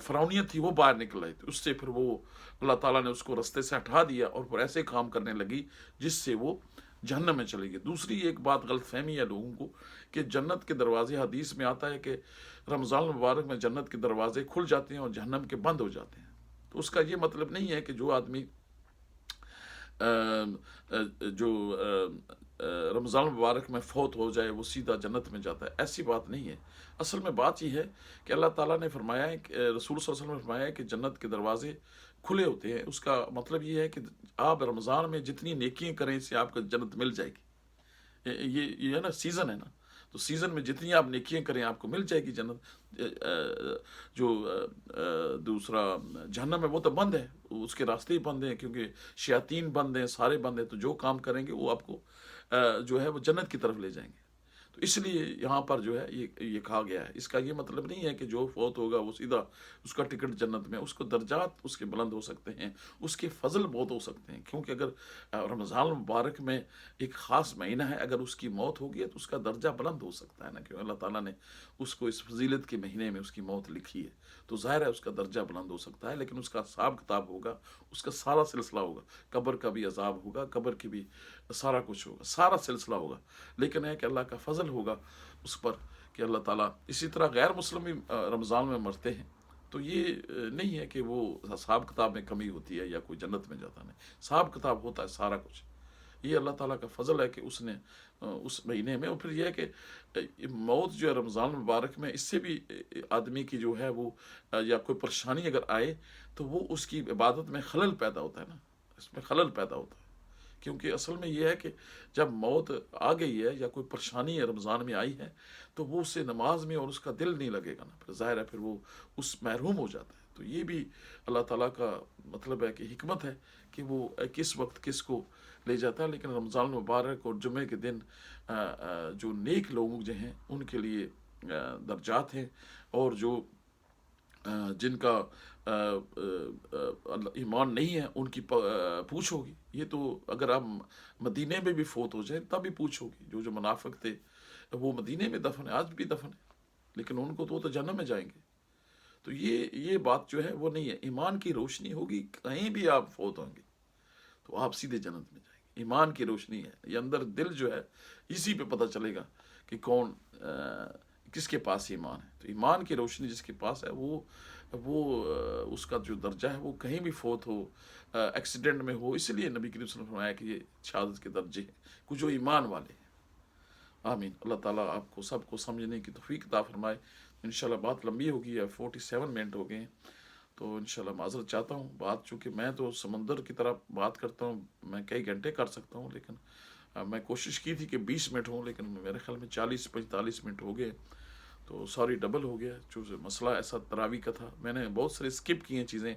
فرعونیت تھی، وہ باہر نکل آئی تھی. اس سے پھر وہ اللہ تعالیٰ نے اس کو رستے سے ہٹا دیا اور پھر ایسے کام کرنے لگی جس سے وہ جہنم میں چلی گئی. دوسری ایک بات غلط فہمی ہے لوگوں کو کہ جنت کے دروازے، حدیث میں آتا ہے کہ رمضان المبارک میں جنت کے دروازے کھل جاتے ہیں اور جہنم کے بند ہو جاتے ہیں. تو اس کا یہ مطلب نہیں ہے کہ جو آدمی جو رمضان المبارک میں فوت ہو جائے وہ سیدھا جنت میں جاتا ہے. ایسی بات نہیں ہے. اصل میں بات یہ ہے کہ اللہ تعالیٰ نے فرمایا ہے کہ رسول صلی اللہ علیہ وسلم نے فرمایا ہے کہ جنت کے دروازے کھلے ہوتے ہیں. اس کا مطلب یہ ہے کہ آپ رمضان میں جتنی نیکیاں کریں، اس سے آپ کو جنت مل جائے گی. یہ ہے نا، سیزن ہے نا، تو سیزن میں جتنی آپ نیکیاں کریں آپ کو مل جائے گی جنت. جو دوسرا جہنم ہے وہ تو بند ہے، اس کے راستے ہی بند ہیں، کیونکہ شیاطین بند ہیں، سارے بند ہیں. تو جو کام کریں گے وہ آپ کو جو ہے وہ جنت کی طرف لے جائیں گے. تو اس لیے یہاں پر جو ہے یہ کہا گیا ہے. اس کا یہ مطلب نہیں ہے کہ جو فوت ہوگا وہ سیدھا اس کا ٹکٹ جنت میں. اس کو درجات اس کے بلند ہو سکتے ہیں، اس کے فضل بہت ہو سکتے ہیں. کیونکہ اگر رمضان المبارک میں ایک خاص مہینہ ہے، اگر اس کی موت ہوگی ہے تو اس کا درجہ بلند ہو سکتا ہے نا، کہ اللہ تعالیٰ نے اس کو اس فضیلت کے مہینے میں اس کی موت لکھی ہے، تو ظاہر ہے اس کا درجہ بلند ہو سکتا ہے. لیکن اس کا حساب کتاب ہوگا، اس کا سارا سلسلہ ہوگا، قبر کا بھی عذاب ہوگا، قبر کی بھی سارا کچھ ہوگا، سارا سلسلہ ہوگا. لیکن ہے کہ اللہ کا فضل ہوگا اس پر کہ اللہ تعالیٰ. اسی طرح غیر مسلم بھی رمضان میں مرتے ہیں، تو یہ نہیں ہے کہ وہ حساب کتاب میں کمی ہوتی ہے یا کوئی جنت میں جاتا نہیں. حساب کتاب ہوتا ہے سارا کچھ. یہ اللہ تعالیٰ کا فضل ہے کہ اس نے اس مہینے میں. اور پھر یہ ہے کہ موت جو ہے رمضان مبارک میں، اس سے بھی آدمی کی جو ہے وہ یا کوئی پریشانی اگر آئے تو وہ اس کی عبادت میں خلل پیدا ہوتا ہے نا، اس میں خلل پیدا ہوتا ہے. کیونکہ اصل میں یہ ہے کہ جب موت آ گئی ہے یا کوئی پریشانی ہے رمضان میں آئی ہے تو وہ اسے نماز میں اور اس کا دل نہیں لگے گا نا، پھر ظاہر ہے پھر وہ اس محروم ہو جاتا ہے. تو یہ بھی اللہ تعالیٰ کا مطلب ہے کہ حکمت ہے کہ وہ کس وقت کس کو لے جاتا ہے. لیکن رمضان المبارک اور جمعے کے دن جو نیک لوگ جو ہیں ان کے لیے درجات ہیں، اور جو جن کا ایمان نہیں ہے ان کی پوچھ ہوگی. یہ تو اگر آپ مدینے میں بھی فوت ہو جائیں تب بھی پوچھ ہوگی. جو منافق تھے وہ مدینے میں دفن ہے، آج بھی دفن ہے، لیکن ان کو تو جہنم میں جائیں گے. تو یہ بات جو ہے وہ نہیں ہے. ایمان کی روشنی ہوگی، کہیں بھی آپ فوت ہوں گے تو آپ سیدھے جنت میں جائیں گے. ایمان کی روشنی ہے یہ اندر، دل جو ہے اسی پہ پتہ چلے گا کہ کون کس کے پاس ایمان ہے. تو ایمان کی روشنی جس کے پاس ہے وہ اس کا جو درجہ ہے وہ کہیں بھی فوت ہو، ایکسیڈنٹ میں ہو. اس لیے نبی کریم صلی اللہ علیہ وسلم نے فرمایا کہ یہ شہادت کے درجے ہیں کچھ جو ایمان والے ہیں. آمین. اللہ تعالیٰ آپ کو سب کو سمجھنے کی توفیق عطا فرمائے. انشاءاللہ بات لمبی ہوگی ہے، 47 منٹ ہو گئے ہیں، تو انشاءاللہ معذرت چاہتا ہوں. بات چونکہ میں تو سمندر کی طرح بات کرتا ہوں، میں کئی گھنٹے کر سکتا ہوں، لیکن میں کوشش کی تھی کہ 20 منٹ ہوں، لیکن میرے خیال میں 40-45 منٹ ہو گئے. تو سوری ڈبل ہو گیا. چونکہ مسئلہ ایسا تراویح کا تھا، میں نے بہت سارے اسکپ کیے ہیں چیزیں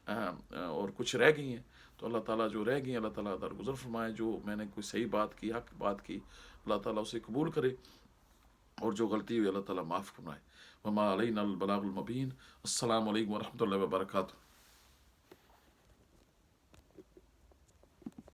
اور کچھ رہ گئی ہیں. تو اللہ تعالیٰ جو رہ گئی ہیں اللہ تعالیٰ درگزر فرمائے. جو میں نے کوئی صحیح بات کی، حق بات کی، اللہ تعالیٰ اسے قبول کرے، اور جو غلطی ہوئی اللہ تعالیٰ معاف فرمائے. وما علینا البلاغ المبین. السلام علیکم ورحمۃ اللہ وبرکاتہ.